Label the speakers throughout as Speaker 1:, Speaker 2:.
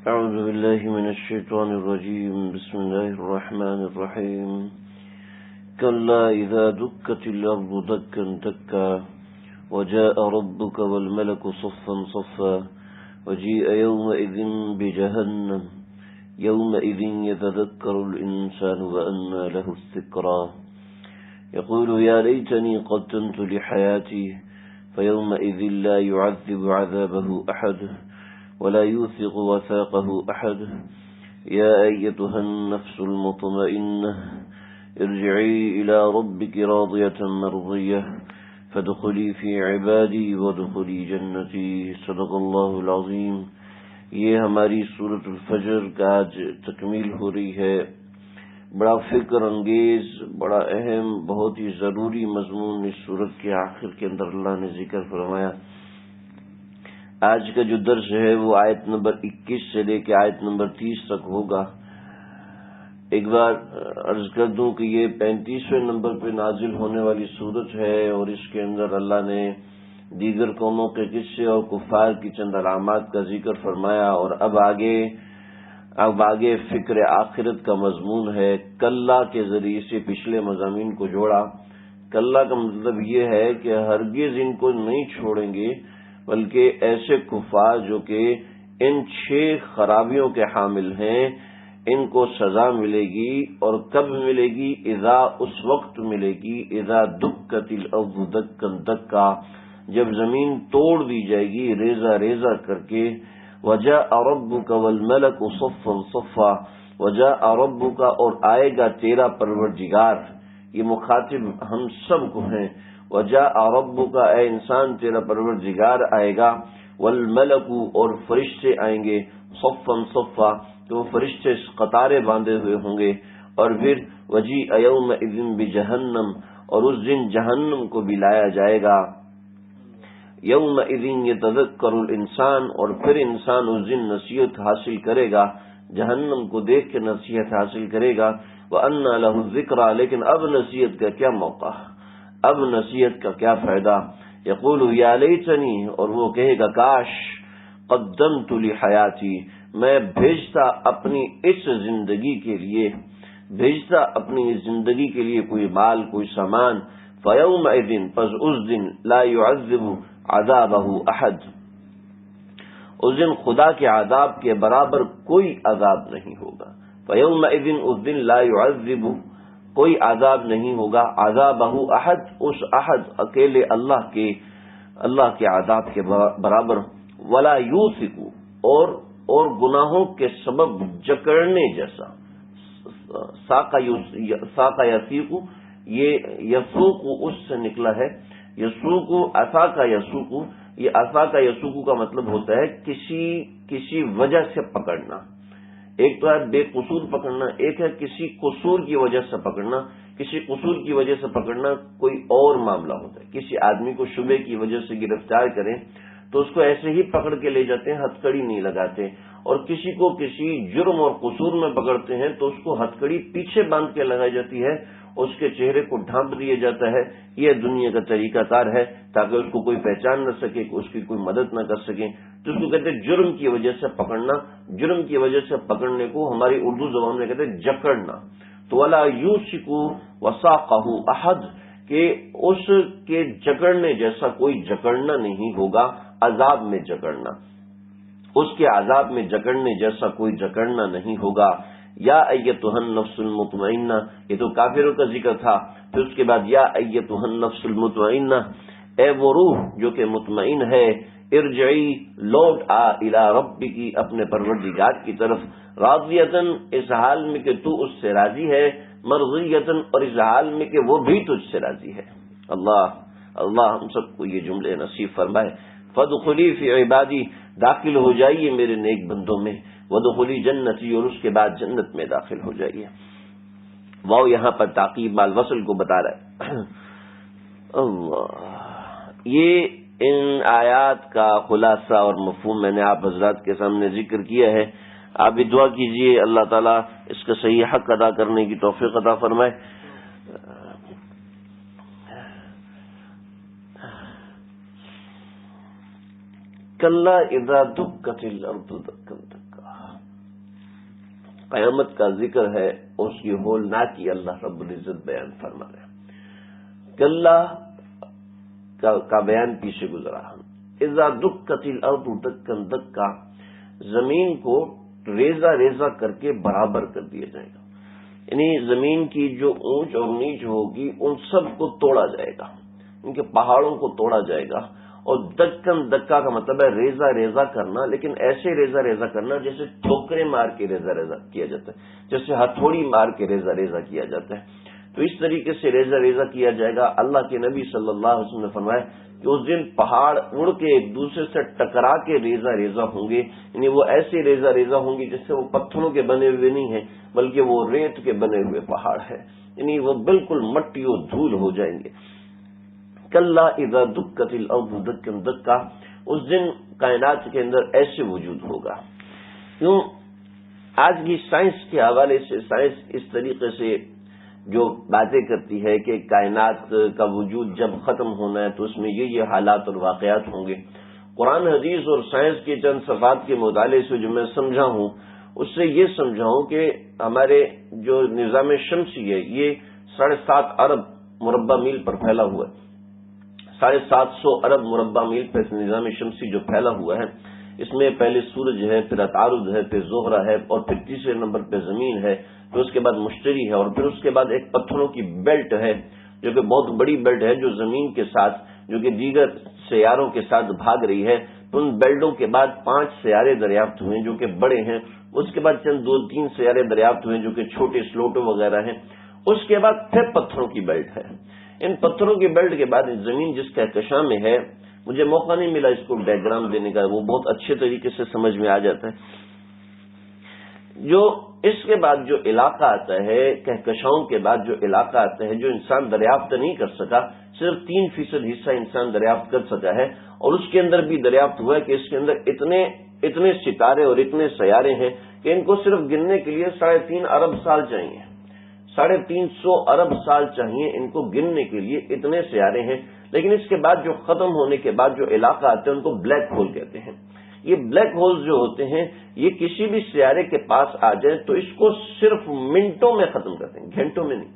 Speaker 1: أعوذ بالله من الشيطان الرجيم بسم الله الرحمن الرحيم كلا إذا دكت الأرض دكا دكا وجاء ربك والملك صفا صفا وجيء يومئذ بجهنم يومئذ يتذكر الإنسان وأنى له الذكرى يقول يا ليتني قدمت لحياتي فيومئذ لا يعذب عذابه أحد ولا يوثق وثاقه أحد يا أيتها النفس المطمئنة ارجعي إلى ربك راضية مرضية فادخلي في عبادي وادخلي جنتي صدق اللہ العظیم۔ یہ ہماری سورۃ الفجر کا آج تکمیل ہو رہی ہے۔ بڑا فکر انگیز، بڑا اہم، بہت ہی ضروری مضمون اس سورت کے آخر کے اندر اللہ نے ذکر فرمایا۔ آج کا جو درس ہے وہ آیت نمبر 21 سے لے کے آیت نمبر 30 تک ہوگا۔ ایک بار عرض کر دوں کہ یہ 35ویں نمبر پہ نازل ہونے والی سورت ہے، اور اس کے اندر اللہ نے دیگر قوموں کے قصے اور کفار کی چند علامات کا ذکر فرمایا، اور اب آگے فکر آخرت کا مضمون ہے۔ کلا کے ذریعے سے پچھلے مضامین کو جوڑا۔ کلا کا مطلب یہ ہے کہ ہرگز ان کو نہیں چھوڑیں گے، بلکہ ایسے کفار جو کہ ان 6 خرابیوں کے حامل ہیں، ان کو سزا ملے گی، اور کب ملے گی؟ اذا، اس وقت ملے گی، اذا دکت الارض دکا دکا، جب زمین توڑ دی جائے گی ریزہ ریزہ کر کے۔ وجاء ربک والملک صفا صفا، وجاء ربک، اور آئے گا تیرا پروردگار۔ یہ مخاطب ہم سب کو ہیں۔ وجاء ربک، اے انسان تیرا پروردگار آئے گا، والملک، اور فرشتے آئیں گے، صفا صفا، تو وہ فرشتے قطاریں باندھے ہوئے ہوں گے۔ اور پھر وجیء یومئذ بجہنم، اور اس دن جہنم کو بھی لایا جائے گا۔ یومئذ یتذکر الانسان، اور پھر انسان اس دن نصیحت حاصل کرے گا، جہنم کو دیکھ کے نصیحت حاصل کرے گا۔ وَأَنَّى لَهُ الذِّكْرَى، لیکن اب نصیحت کا کیا موقع، اب نصیحت کا کیا فائدہ؟ یقول یا لیتنی، اور وہ کہے گا کاش، قدمت لحیاتی، میں بھیجتا اپنی اس زندگی کے لیے، بھیجتا اپنی اس زندگی کے لیے کوئی مال، کوئی سامان۔ فَيَوْمَئِذٍ، پس اس دن، لَا يُعَذِّبُ عَذَابَهُ أَحَدٌ، اس دن خدا کے عذاب کے برابر کوئی عذاب نہیں ہوگا۔ فَيَوْمَئِذٍ، اس دن، لَا يُعَذِّبُ، کوئی عذاب نہیں ہوگا، عذابہ احد، اس احد اکیلے اللہ کے عذاب کے برابر۔ ولا یوثق، اور گناہوں کے سبب جکڑنے جیسا۔ ساقہ یسیق، یہ یسوق اس سے نکلا ہے، یسوق، اساقہ یسوق، یہ اساقہ یسوق کا مطلب ہوتا ہے کسی وجہ سے پکڑنا۔ ایک تو ہے بے قصور پکڑنا، ایک ہے کسی قصور کی وجہ سے پکڑنا۔ کسی قصور کی وجہ سے پکڑنا کوئی اور معاملہ ہوتا ہے۔ کسی آدمی کو شبہ کی وجہ سے گرفتار کریں تو اس کو ایسے ہی پکڑ کے لے جاتے ہیں، ہتھکڑی نہیں لگاتے، اور کسی کو کسی جرم اور قصور میں پکڑتے ہیں تو اس کو ہتھکڑی پیچھے باندھ کے لگائی جاتی ہے، اس کے چہرے کو ڈھانپ دیا جاتا ہے۔ یہ دنیا کا طریقہ کار ہے تاکہ اس کو کوئی پہچان نہ سکے، اس کی کوئی مدد نہ کر سکے، تو اس کو کہتے ہیں جرم کی وجہ سے پکڑنا۔ جرم کی وجہ سے پکڑنے کو ہماری اردو زبان میں کہتے ہیں جکڑنا۔ تو ولا یوثق وثاقہ احد، کہ اس کے جکڑنے جیسا کوئی جکڑنا نہیں ہوگا، عذاب میں جکڑنا، اس کے عذاب میں جکڑنے جیسا کوئی جکڑنا نہیں ہوگا۔ یا ایتھا النفس المطمئنہ، یہ تو کافروں کا ذکر تھا، پھر اس کے بعد یا ایتھا النفس المطمئنہ، اے وہ روح جو کہ مطمئن ہے، ارجعی، لوٹ آ، الی ربک، اپنے پروردگار کی طرف، راضیتاً، اس حال میں کہ تو اس سے راضی ہے، مرضیتاً، اور اس حال میں کہ وہ بھی تجھ سے راضی ہے۔ اللہ ہم سب کو یہ جملے نصیب فرمائے۔ فادخلی فی عبادی، داخل ہو جائیے میرے نیک بندوں میں، وادخلی جنتی، اور اس کے بعد جنت میں داخل ہو جائیے۔ واو یہاں پر تعقیب مال وصل کو بتا رہا ہے۔ اللہ، یہ ان آیات کا خلاصہ اور مفہوم میں نے آپ حضرات کے سامنے ذکر کیا ہے۔ آپ بھی دعا کیجئے اللہ تعالیٰ اس کا صحیح حق ادا کرنے کی توفیق عطا فرمائے۔ کلا اذا دکت الارض دکا دکا، قیامت کا ذکر ہے، اس کی ہولناکی اللہ رب العزت بیان فرما رہے ہیں۔ کلا کا بیان پیچھے گزرا۔ اذا دکت الارض دکا دکا، زمین کو ریزہ ریزہ کر کے برابر کر دیا جائے گا، یعنی زمین کی جو اونچ اور نیچ ہوگی ان سب کو توڑا جائے گا، ان کے پہاڑوں کو توڑا جائے گا۔ اور دکن دکا کا مطلب ہے ریزہ ریزہ کرنا، لیکن ایسے ریزہ ریزہ کرنا جیسے ٹھوکریں مار کے ریزہ ریزہ کیا جاتا ہے، جیسے ہتھوڑی مار کے ریزہ ریزہ کیا جاتا ہے، تو اس طریقے سے ریزہ ریزہ کیا جائے گا۔ اللہ کے نبی صلی اللہ علیہ وسلم نے فرمایا کہ اس دن پہاڑ اڑ کے ایک دوسرے سے ٹکرا کے ریزہ ریزہ ہوں گے، یعنی وہ ایسے ریزہ ریزہ ہوں گی جس سے وہ پتھروں کے بنے ہوئے نہیں ہیں بلکہ وہ ریت کے بنے ہوئے پہاڑ ہے، یعنی وہ بالکل مٹی و دھول ہو جائیں گے۔ کلا اذا دکت الارض دکا دکا، اس دن کائنات کے اندر ایسے وجود ہوگا۔ کیوں؟ آج کی سائنس کے حوالے سے سائنس اس طریقے سے جو باتیں کرتی ہے کہ کائنات کا وجود جب ختم ہونا ہے تو اس میں یہ حالات اور واقعات ہوں گے۔ قرآن حدیث اور سائنس کے چند صفحات کے مطالعے سے جو میں سمجھا ہوں، اس سے یہ سمجھا ہوں کہ ہمارے جو نظام شمسی ہے یہ 7.5 ارب مربع میل پر پھیلا ہوا ہے، 750 ارب مربع میل پر نظام شمسی جو پھیلا ہوا ہے، اس میں پہلے سورج ہے، پھر عطارد ہے، پھر زہرہ ہے، اور پھر تیسرے نمبر پہ زمین ہے، پھر اس کے بعد مشتری ہے، اور پھر اس کے بعد ایک پتھروں کی بیلٹ ہے جو کہ بہت بڑی بیلٹ ہے، جو زمین کے ساتھ جو کہ دیگر سیاروں کے ساتھ بھاگ رہی ہے۔ ان بیلٹوں کے بعد 5 سیارے دریافت ہوئے جو کہ بڑے ہیں، اس کے بعد چند 2-3 سیارے دریافت ہوئے جو کہ چھوٹے سلوٹو وغیرہ ہیں، اس کے بعد پھر پتھروں کی بیلٹ ہے۔ ان پتھروں کی بیلٹ کے بعد زمین جس کہکشاں میں ہے، مجھے موقع نہیں ملا اس کو ڈائیگرام دینے کا، وہ بہت اچھے طریقے سے سمجھ میں آ جاتا ہے۔ جو اس کے بعد جو علاقہ آتا ہے، کہکشاؤں کے بعد جو علاقہ آتا ہے جو انسان دریافت نہیں کر سکا، صرف 3% حصہ انسان دریافت کر سکا ہے، اور اس کے اندر بھی دریافت ہوا ہے کہ اس کے اندر اتنے ستارے اور اتنے سیارے ہیں کہ ان کو صرف گننے کے لیے 3.5 ارب سال چاہیے، 350 ارب سال چاہیے ان کو گننے کے لیے، اتنے سیارے ہیں۔ لیکن اس کے بعد جو ختم ہونے کے بعد جو علاقہ آتے ہیں ان کو بلیک ہول کہتے ہیں۔ یہ بلیک ہولز جو ہوتے ہیں یہ کسی بھی سیارے کے پاس آ جائیں تو اس کو صرف منٹوں میں ختم کرتے ہیں، گھنٹوں میں نہیں،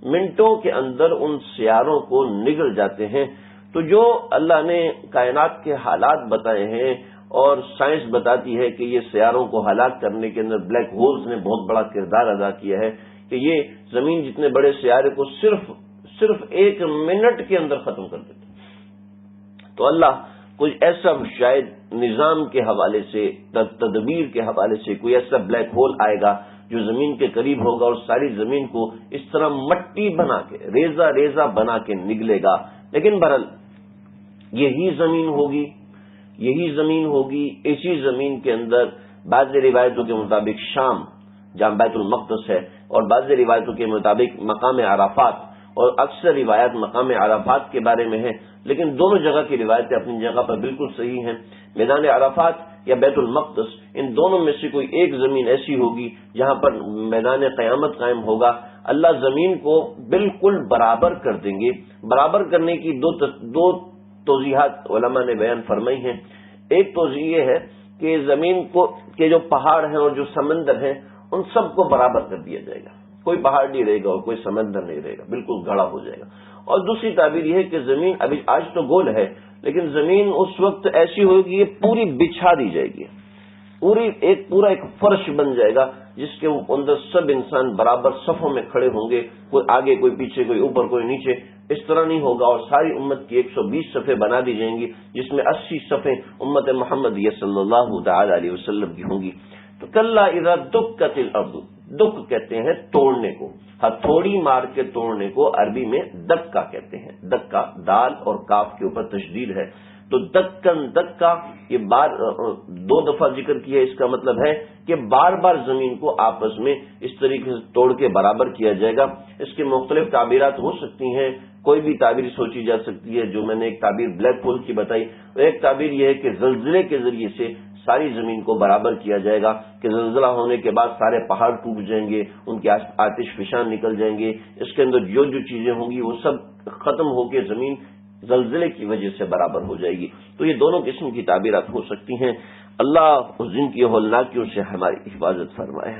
Speaker 1: منٹوں کے اندر ان سیاروں کو نگل جاتے ہیں۔ تو جو اللہ نے کائنات کے حالات بتائے ہیں اور سائنس بتاتی ہے کہ یہ سیاروں کو ہلاک کرنے کے اندر بلیک ہولز نے بہت بڑا کردار ادا کیا ہے کہ یہ زمین جتنے بڑے سیارے کو صرف 1 منٹ کے اندر ختم کر دیتے۔ تو اللہ کچھ ایسا شاید نظام کے حوالے سے، تدبیر کے حوالے سے کوئی ایسا بلیک ہول آئے گا جو زمین کے قریب ہوگا اور ساری زمین کو اس طرح مٹی بنا کے، ریزہ ریزہ بنا کے نگلے گا۔ لیکن بہرحال یہی زمین ہوگی، اسی زمین کے اندر بعض روایتوں کے مطابق شام جہاں بیت المقدس ہے، اور بعض روایتوں کے مطابق مقام عرفات، اور اکثر روایات مقام عرفات کے بارے میں ہیں، لیکن دونوں جگہ کی روایتیں اپنی جگہ پر بالکل صحیح ہیں۔ میدان عرفات یا بیت المقدس، ان دونوں میں سے کوئی ایک زمین ایسی ہوگی جہاں پر میدان قیامت قائم ہوگا۔ اللہ زمین کو بالکل برابر کر دیں گے۔ برابر کرنے کی دو توضیحات علماء نے بیان فرمائی ہیں۔ ایک توضیح یہ ہے کہ زمین کو کے جو پہاڑ ہیں اور جو سمندر ہیں ان سب کو برابر کر دیا جائے گا، کوئی پہاڑ نہیں رہے گا اور کوئی سمندر نہیں رہے گا، بالکل گڑھا ہو جائے گا۔ اور دوسری تعبیر یہ ہے کہ زمین ابھی آج تو گول ہے، لیکن زمین اس وقت ایسی ہوگی یہ پوری بچھا دی جائے گی، پورا ایک فرش بن جائے گا جس کے اندر سب انسان برابر صفوں میں کھڑے ہوں گے، کوئی آگے کوئی پیچھے، کوئی اوپر کوئی نیچے، اس طرح نہیں ہوگا۔ اور ساری امت کی 120 صفیں بنا دی جائیں گی جس میں 80 صفیں امت محمدیہ صلی اللہ تعالی علیہ وسلم کی ہوں گی۔ تو کلا اذا دکت الارض، دک کہتے ہیں توڑنے کو، ہتھوڑی مار کے توڑنے کو عربی میں دکا کہتے ہیں۔ دکا دال اور کاف کے اوپر تشدید ہے، تو دکن دکا، یہ 2 دفعہ ذکر کیا۔ اس کا مطلب ہے کہ بار بار زمین کو آپس میں اس طریقے سے توڑ کے برابر کیا جائے گا۔ اس کے مختلف تعبیرات ہو سکتی ہیں، کوئی بھی تعبیر سوچی جا سکتی ہے۔ جو میں نے ایک تعبیر بلیک ہول کی بتائی، ایک تعبیر یہ ہے کہ زلزلے کے ذریعے سے ساری زمین کو برابر کیا جائے گا، کہ زلزلہ ہونے کے بعد سارے پہاڑ ٹوٹ جائیں گے، ان کے آتش فشان نکل جائیں گے، اس کے اندر جو چیزیں ہوں گی وہ سب ختم ہو کے زمین زلزلے کی وجہ سے برابر ہو جائے گی۔ تو یہ دونوں قسم کی تعبیرات ہو سکتی ہیں۔ اللہ اس دن کی ہولناکیوں سے ہماری حفاظت فرمائے۔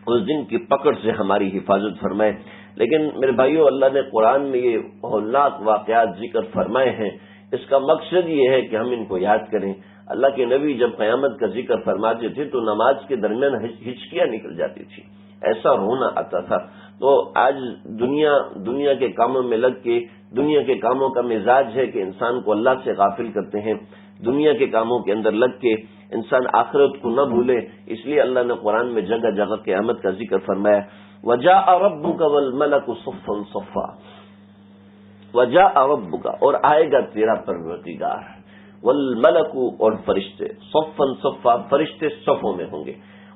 Speaker 1: اس دن کی پکڑ سے ہماری حفاظت فرمائے۔ لیکن میرے بھائیو، اللہ نے قرآن میں یہ ہولناک واقعات ذکر فرمائے ہیں، اس کا مقصد یہ ہے کہ ہم ان کو یاد کریں۔ اللہ کے نبی جب قیامت کا ذکر فرماتے تھے تو نماز کے درمیان ہچکیاں نکل جاتی تھی، ایسا رونا آتا تھا۔ تو آج دنیا کے کاموں میں لگ کے، دنیا کے کاموں کا مزاج ہے کہ انسان کو اللہ سے غافل کرتے ہیں، دنیا کے کاموں کے اندر لگ کے انسان آخرت کو نہ بھولے، اس لیے اللہ نے قرآن میں جگہ جگہ قیامت کا ذکر فرمایا۔ وَجَاءَ رَبُّكَ وَالْمَلَكُ صَفًّا صَفًّا، وَجَاءَ رَبُّكَ، اور آئے گا تیرا پروردگار، وَالْمَلَكُ، اور فرشتے، صَفًّا صَفًّا، فرشتے صفوں میں ہوں گے۔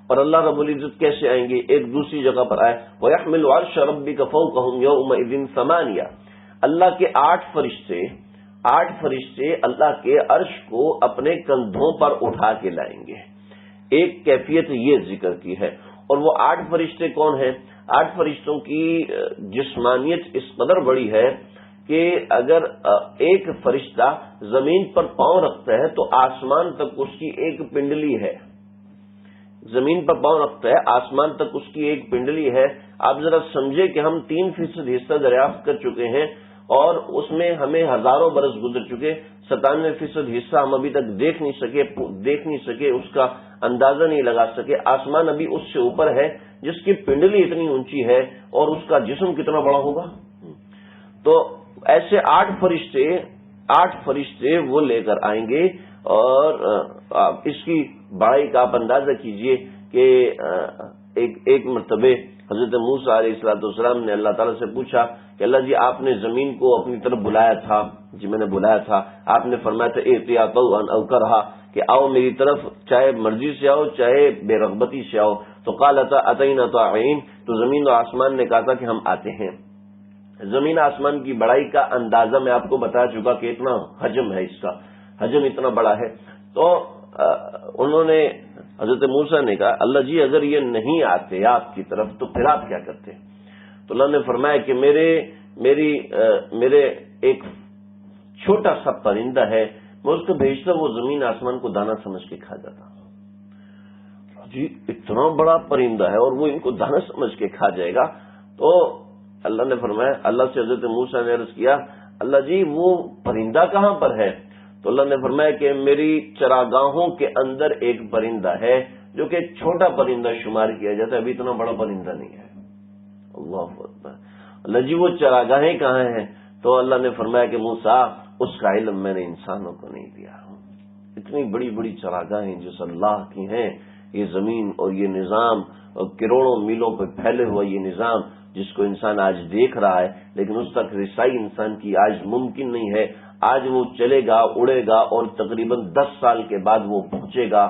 Speaker 1: اور اللہ رب العزت کیسے آئیں گے؟ ایک دوسری جگہ پر آئے وَيَحْمِلُ عَرْشَ رَبِّكَ فَوْقَهُمْ يَوْمَئِذٍ ثَمَانِيَةٌ، اللہ کے 8 فرشتے اللہ کے عرش کو اپنے کندھوں پر اٹھا کے لائیں گے۔ ایک کیفیت یہ ذکر کی ہے۔ اور وہ 8 فرشتے کون ہیں؟ 8 فرشتوں کی جسمانیت اس قدر بڑی ہے کہ اگر ایک فرشتہ زمین پر پاؤں رکھتا ہے تو آسمان تک اس کی ایک پنڈلی ہے، زمین پر پاؤں رکھتا ہے آسمان تک اس کی ایک پنڈلی ہے۔ آپ ذرا سمجھے کہ ہم 3% حصہ دریافت کر چکے ہیں اور اس میں ہمیں ہزاروں برس گزر چکے، 97% حصہ ہم ابھی تک دیکھ نہیں سکے، اس کا اندازہ نہیں لگا سکے۔ آسمان ابھی اس سے اوپر ہے جس کی پنڈلی اتنی اونچی ہے، اور اس کا جسم کتنا بڑا ہوگا۔ تو ایسے 8 فرشتے وہ لے کر آئیں گے، اور اس کی بڑائی کا آپ اندازہ کیجئے کہ ایک مرتبہ حضرت موسیٰ علیہ السلام نے اللہ تعالیٰ سے پوچھا کہ اللہ جی، آپ نے زمین کو اپنی طرف بلایا تھا، جی میں نے بلایا تھا، آپ نے فرمایا تھا اِأْتِيَا طَوْعًا أَوْ كَرْهًا، کہ آؤ میری طرف، چاہے مرضی سے آؤ چاہے بے رغبتی سے آؤ۔ تو قالتا أَتَيْنَا طَاعِعِينَ، تو زمین و آسمان نے کہا تھا کہ ہم آتے ہیں۔ زمین آسمان کی بڑائی کا اندازہ میں آپ کو بتا چکا کہ اتنا حجم ہے، اس کا حجم اتنا بڑا ہے۔ تو انہوں نے، حضرت موسیٰ نے کہا اللہ جی اگر یہ نہیں آتے آپ کی طرف تو پھر آپ کیا کرتے؟ تو اللہ نے فرمایا کہ میرے ایک چھوٹا سا پرندہ ہے، میں اس کو بھیجتا، وہ زمین آسمان کو دانا سمجھ کے کھا جاتا۔ جی اتنا بڑا پرندہ ہے اور وہ ان کو دانا سمجھ کے کھا جائے گا؟ تو اللہ نے فرمایا، اللہ سے حضرت موسیٰ نے عرض کیا اللہ جی وہ پرندہ کہاں پر ہے؟ تو اللہ نے فرمایا کہ میری چراگاہوں کے اندر ایک پرندہ ہے جو کہ چھوٹا پرندہ شمار کیا جاتا ہے، ابھی اتنا بڑا پرندہ نہیں ہے۔ اللہ اکبر۔ اللہ جی وہ چراگاہیں کہاں ہیں؟ تو اللہ نے فرمایا کہ موسیٰ اس کا علم میں نے انسانوں کو نہیں دیا۔ اتنی بڑی بڑی چراگاہیں جس اللہ کی ہیں، یہ زمین اور یہ نظام اور کروڑوں میلوں پہ پھیلے ہوا یہ نظام جس کو انسان آج دیکھ رہا ہے، لیکن اس تک رسائی انسان کی آج ممکن نہیں ہے۔ آج وہ چلے گا، اڑے گا، اور تقریباً 10 سال کے بعد وہ پہنچے گا۔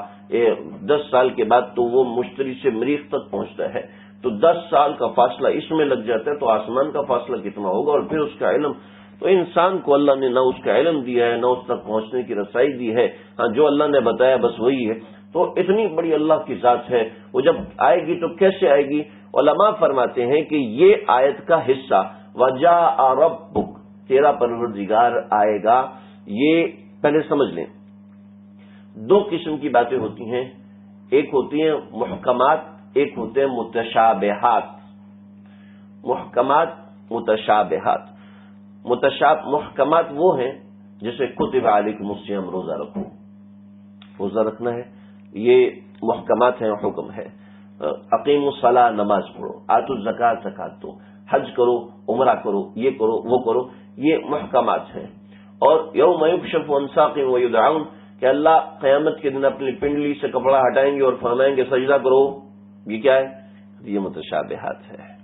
Speaker 1: 10 سال کے بعد تو وہ مشتری سے مریخ تک پہنچتا ہے، تو 10 سال کا فاصلہ اس میں لگ جاتا ہے، تو آسمان کا فاصلہ کتنا ہوگا؟ اور پھر اس کا علم، تو انسان کو اللہ نے نہ اس کا علم دیا ہے، نہ اس تک پہنچنے کی رسائی دی ہے۔ ہاں جو اللہ نے بتایا بس وہی ہے۔ تو اتنی بڑی اللہ کی ذات ہے، وہ جب آئے گی تو کیسے آئے گی؟ علماء فرماتے ہیں کہ یہ آیت کا حصہ وَجَاءَ رَبُّكَ، تیرا پروردگار آئے گا، یہ پہلے سمجھ لیں۔ 2 قسم کی باتیں ہوتی ہیں، ایک ہوتی ہیں محکمات، ایک ہوتے ہیں متشابہات۔ محکمات، متشابہات۔ محکمات وہ ہیں جیسے کتب علیکم الصیام، روزہ رکھو، روزہ رکھنا ہے، یہ محکمات ہیں، حکم ہے۔ اقیم الصلاۃ، نماز پڑھو، آتوا الزکوٰۃ، زکات دو، حج کرو، عمرہ کرو، یہ کرو وہ کرو، یہ محکمات ہیں۔ اور یوم یکشف عن ساق ویدعون، کہ اللہ قیامت کے دن اپنی پنڈلی سے کپڑا ہٹائیں گے اور فرمائیں گے سجدہ کرو، یہ کیا ہے؟ یہ متشابہات ہے۔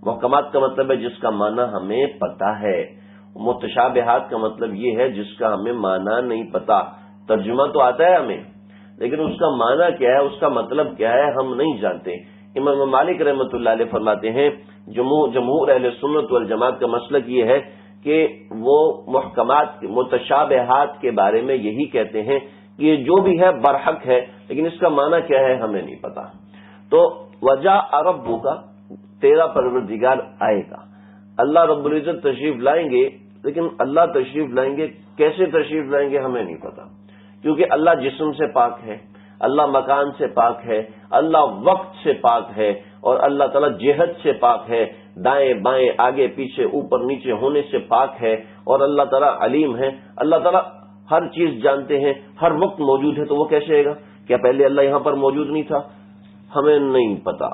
Speaker 1: محکمات کا مطلب ہے جس کا معنی ہمیں پتہ ہے، متشابہات کا مطلب یہ ہے جس کا ہمیں معنی نہیں پتہ۔ ترجمہ تو آتا ہے ہمیں، لیکن اس کا معنی کیا ہے، اس کا مطلب کیا ہے، ہم نہیں جانتے۔ امام مالک رحمۃ اللہ علیہ فرماتے ہیں جمہور اہل سنت والجماعت کا مسلک یہ ہے کہ وہ محکمات، متشابہات کے بارے میں یہی کہتے ہیں کہ یہ جو بھی ہے برحق ہے، لیکن اس کا معنی کیا ہے ہمیں نہیں پتا۔ تو وجاء ربک، تیرا پروردگار آئے گا، اللہ رب العزت تشریف لائیں گے، لیکن اللہ تشریف لائیں گے کیسے تشریف لائیں گے ہمیں نہیں پتا، کیونکہ اللہ جسم سے پاک ہے، اللہ مکان سے پاک ہے، اللہ وقت سے پاک ہے، اور اللہ تعالیٰ جہت سے پاک ہے، دائیں بائیں آگے پیچھے اوپر نیچے ہونے سے پاک ہے، اور اللہ تعالیٰ علیم ہے، اللہ تعالیٰ ہر چیز جانتے ہیں، ہر وقت موجود ہے. تو وہ کیسے آئے گا؟ کیا پہلے اللہ یہاں پر موجود نہیں تھا؟ ہمیں نہیں پتا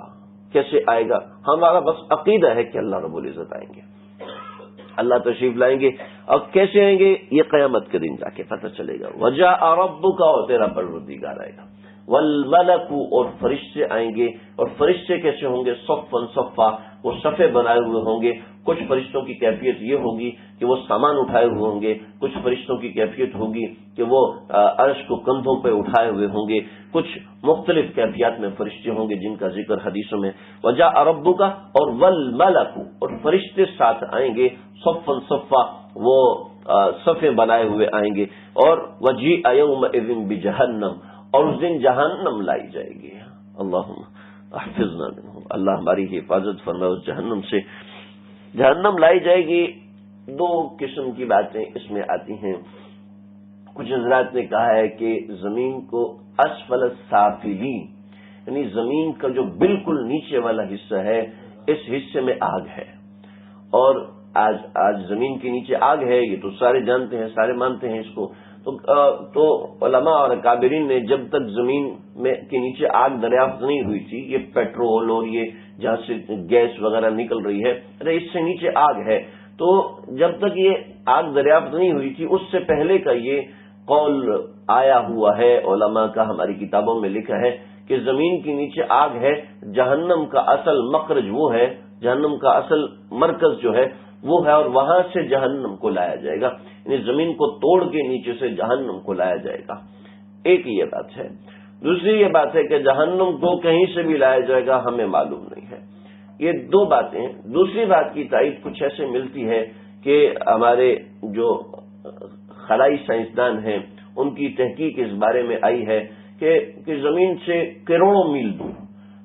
Speaker 1: کیسے آئے گا. ہمارا بس عقیدہ ہے کہ اللہ رب العزت آئیں گے، اللہ تشریف لائیں گے. اور کیسے آئیں گے یہ قیامت کے دن جا کے پتہ چلے گا. وجاء ربک، اور تیرا پروردگار آئے گا. والملک، اور فرشتے آئیں گے. اور فرشتے کیسے ہوں گے؟ صفا صفا، وہ صفے بنائے ہوئے ہوں گے. کچھ فرشتوں کی کیفیت یہ ہوگی کہ وہ سامان اٹھائے ہوئے ہوں گے، کچھ فرشتوں کی کیفیت ہوگی کہ وہ عرش کو کندھوں پہ اٹھائے ہوئے ہوں گے، کچھ مختلف کیفیات میں فرشتے ہوں گے جن کا ذکر حدیثوں میں. وجاء ربک، اور والملک، اور فرشتے ساتھ آئیں گے. صفا صفا، وہ صفے بنائے ہوئے آئیں گے. اور وجیء یومئذ بجہنم، اور اس دن جہنم لائی جائے گی. اللہم احفظنا منہ، اللہ ہماری حفاظت فرمائے اس جہنم سے. جہنم لائی جائے گی. دو قسم کی باتیں اس میں آتی ہیں. کچھ حضرات نے کہا ہے کہ زمین کو اسفل السافلین، یعنی زمین کا جو بالکل نیچے والا حصہ ہے اس حصے میں آگ ہے. اور آج زمین کے نیچے آگ ہے، یہ تو سارے جانتے ہیں، سارے مانتے ہیں اس کو. تو علماء اور اکابرین نے جب تک زمین میں کے نیچے آگ دریافت نہیں ہوئی تھی، یہ پیٹرول اور یہ جہاں سے گیس وغیرہ نکل رہی ہے، اس سے نیچے آگ ہے، تو جب تک یہ آگ دریافت نہیں ہوئی تھی اس سے پہلے کا یہ قول آیا ہوا ہے علماء کا، ہماری کتابوں میں لکھا ہے کہ زمین کے نیچے آگ ہے. جہنم کا اصل مخرج وہ ہے، جہنم کا اصل مرکز جو ہے وہ ہے، اور وہاں سے جہنم کو لایا جائے گا. یعنی زمین کو توڑ کے نیچے سے جہنم کو لایا جائے گا. ایک یہ بات ہے. دوسری یہ بات ہے کہ جہنم کو کہیں سے بھی لایا جائے گا ہمیں معلوم نہیں ہے. یہ دو باتیں. دوسری بات کی تائید کچھ ایسے ملتی ہے کہ ہمارے جو خلائی سائنسدان ہیں ان کی تحقیق اس بارے میں آئی ہے کہ زمین سے کروڑوں میل دور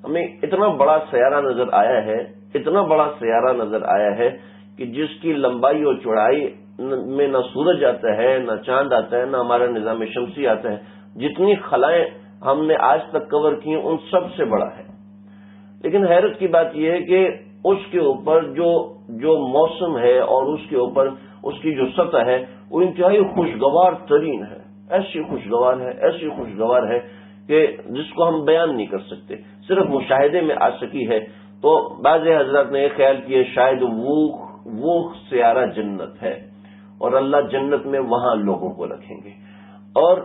Speaker 1: ہمیں اتنا بڑا سیارہ نظر آیا ہے، اتنا بڑا سیارہ نظر آیا ہے کہ جس کی لمبائی اور چوڑائی میں نہ سورج آتا ہے، نہ چاند آتا ہے، نہ ہمارا نظام شمسی آتا ہے. جتنی خلائیں ہم نے آج تک کور کی ہیں ان سب سے بڑا ہے. لیکن حیرت کی بات یہ ہے کہ اس کے اوپر جو موسم ہے اور اس کے اوپر اس کی جو سطح ہے وہ انتہائی خوشگوار ترین ہے. ایسی خوشگوار ہے کہ جس کو ہم بیان نہیں کر سکتے، صرف مشاہدے میں آ سکی ہے. تو بعض حضرات نے یہ خیال کیا شاید وہ سیارہ جنت ہے اور اللہ جنت میں وہاں لوگوں کو رکھیں گے. اور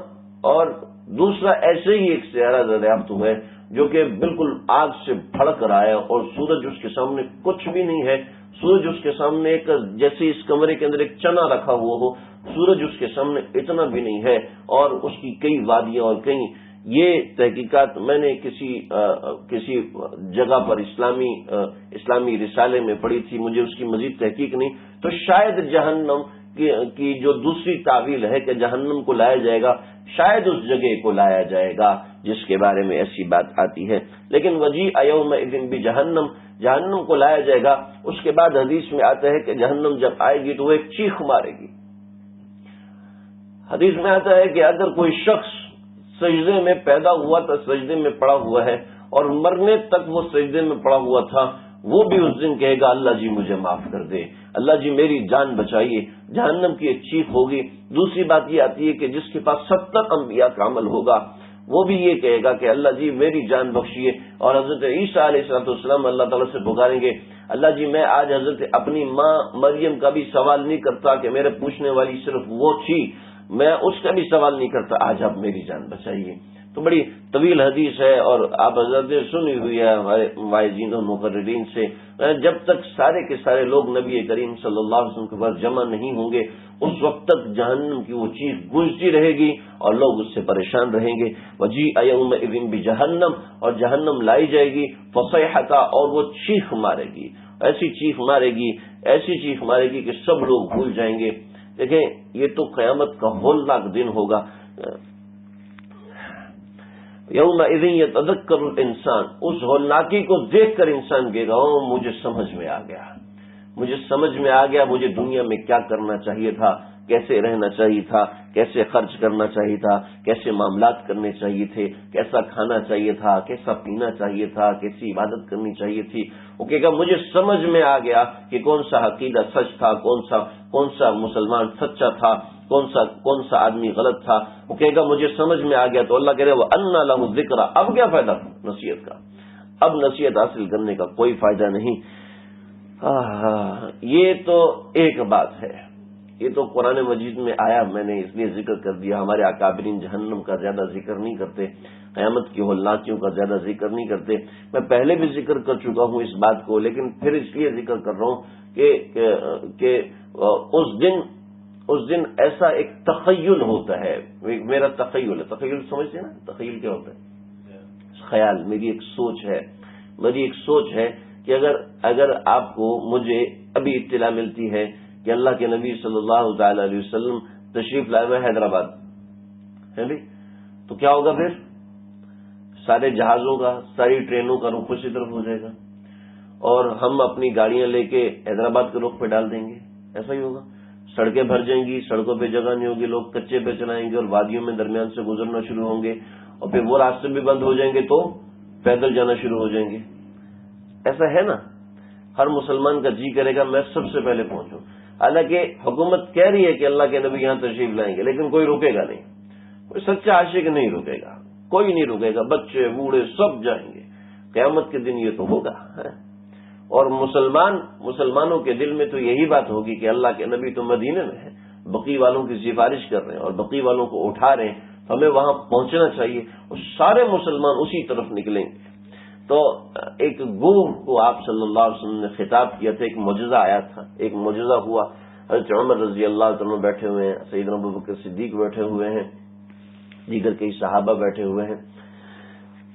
Speaker 1: دوسرا ایسے ہی ایک سیارہ دریافت ہوا ہے جو کہ بالکل آگ سے بھڑک رہا ہے اور سورج اس کے سامنے کچھ بھی نہیں ہے. سورج اس کے سامنے ایک جیسے اس کمرے کے اندر ایک چنا رکھا ہوا ہو، سورج اس کے سامنے اتنا بھی نہیں ہے، اور اس کی کئی وادیاں اور کئی. یہ تحقیقات میں نے کسی جگہ پر اسلامی رسالے میں پڑھی تھی، مجھے اس کی مزید تحقیق نہیں. تو شاید جہنم کی جو دوسری تعویل ہے کہ جہنم کو لایا جائے گا، شاید اس جگہ کو لایا جائے گا جس کے بارے میں ایسی بات آتی ہے. لیکن وجیء یومئذ بجہنم، جہنم کو لایا جائے گا. اس کے بعد حدیث میں آتا ہے کہ جہنم جب آئے گی تو وہ ایک چیخ مارے گی. حدیث میں آتا ہے کہ اگر کوئی شخص سجدے میں پیدا ہوا تھا، سجدے میں پڑا ہوا ہے اور مرنے تک وہ سجدے میں پڑا ہوا تھا، وہ بھی اس دن کہے گا اللہ جی مجھے معاف کر دے، اللہ جی میری جان بچائیے. جہنم کی ایک چیخ ہوگی. دوسری بات یہ آتی ہے کہ جس کے پاس 70 انبیاء کا عمل ہوگا وہ بھی یہ کہے گا کہ اللہ جی میری جان بخشیے. اور حضرت عیسیٰ علیہ السلام اللہ تعالیٰ سے پکاریں گے اللہ جی میں آج حضرت اپنی ماں مریم کا بھی سوال نہیں کرتا کہ میرے پوچھنے والی صرف وہ تھی، میں اس کا بھی سوال نہیں کرتا، آج آپ میری جان بچائیے. تو بڑی طویل حدیث ہے اور آپ حضرت نے سنی ہوئی ہے ہمارے واعظین اور مقررین سے. جب تک سارے کے سارے لوگ نبی کریم صلی اللہ علیہ وسلم کے پاس جمع نہیں ہوں گے اس وقت تک جہنم کی وہ چیز گونجتی رہے گی اور لوگ اس سے پریشان رہیں گے. وجیء یومئذ بجہنم، اور جہنم لائی جائے گی. فصیحۃ، اور وہ چیخ مارے گی، ایسی چیخ مارے گی کہ سب لوگ بھول جائیں گے. دیکھیں یہ تو قیامت کا ہولناک دن ہوگا. یومئذ یتذکر الانسان، اس ہولناکی کو دیکھ کر انسان کہے گا مجھے سمجھ میں آ گیا، مجھے دنیا میں کیا کرنا چاہیے تھا، کیسے رہنا چاہیے تھا، کیسے خرچ کرنا چاہیے تھا، کیسے معاملات کرنے چاہیے تھے، کیسا کھانا چاہیے تھا، کیسا پینا چاہیے تھا، کیسی عبادت کرنی چاہیے تھی. وہ کہے گا مجھے سمجھ میں آ گیا کہ کون سا عقیدہ سچ تھا، کون سا مسلمان سچا تھا، کون سا آدمی غلط تھا. وہ کہے گا مجھے سمجھ میں آ گیا. تو اللہ کہہ رہے وہ انا لہ الذکر. اب کیا فائدہ نصیحت کا؟ اب نصیحت حاصل کرنے کا کوئی فائدہ نہیں. یہ تو ایک بات ہے، یہ تو قرآن مجید میں آیا، میں نے اس لیے ذکر کر دیا. ہمارے اکابرین جہنم کا زیادہ ذکر نہیں کرتے، قیامت کی ہولناکیوں کا زیادہ ذکر نہیں کرتے. میں پہلے بھی ذکر کر چکا ہوں اس بات کو، لیکن پھر اس لیے ذکر کر رہا ہوں کہ اس دن ایسا ایک تخیل ہوتا ہے. میرا تخیل ہے، تخیل سمجھتے ہیں نا؟ تخیل کیا ہوتا ہے؟ خیال. میری ایک سوچ ہے کہ اگر آپ کو مجھے ابھی اطلاع ملتی ہے کہ اللہ کے نبی صلی اللہ تعالی علیہ وسلم تشریف لائے ہوئے حیدرآباد ہے بھائی، تو کیا ہوگا؟ پھر سارے جہازوں کا، ساری ٹرینوں کا رخ اسی طرف ہو جائے گا، اور ہم اپنی گاڑیاں لے کے حیدرآباد کے رخ پہ ڈال دیں گے. ایسا ہی ہوگا. سڑکیں بھر جائیں گی، سڑکوں پہ جگہ نہیں ہوگی، لوگ کچے پہ چلائیں گے اور وادیوں میں درمیان سے گزرنا شروع ہوں گے، اور پھر وہ راستے بھی بند ہو جائیں گے تو پیدل جانا شروع ہو جائیں گے. ایسا ہے نا؟ ہر مسلمان کا جی کرے گا میں سب سے پہلے پہنچوں. حالانکہ حکومت کہہ رہی ہے کہ اللہ کے نبی یہاں تشریف لائیں گے، لیکن کوئی رکے گا نہیں. کوئی سچا عاشق نہیں رکے گا، کوئی نہیں رکے گا. بچے بوڑھے سب جائیں گے. قیامت کے دن یہ تو ہوگا. اور مسلمانوں کے دل میں تو یہی بات ہوگی کہ اللہ کے نبی تو مدینے میں ہیں، بقی والوں کی سفارش کر رہے ہیں اور بقی والوں کو اٹھا رہے ہیں، ہمیں وہاں پہنچنا چاہیے. اور سارے مسلمان اسی طرف نکلیں گے. تو ایک گوہ کو آپ صلی اللہ علیہ وسلم نے خطاب کیا تھا، ایک معجزہ آیا تھا، ایک معجزہ ہوا. حضرت عمر رضی اللہ عنہ بیٹھے ہوئے ہیں، سیدنا ابوبکر صدیق بیٹھے ہوئے ہیں، دیگر کئی صحابہ بیٹھے ہوئے ہیں.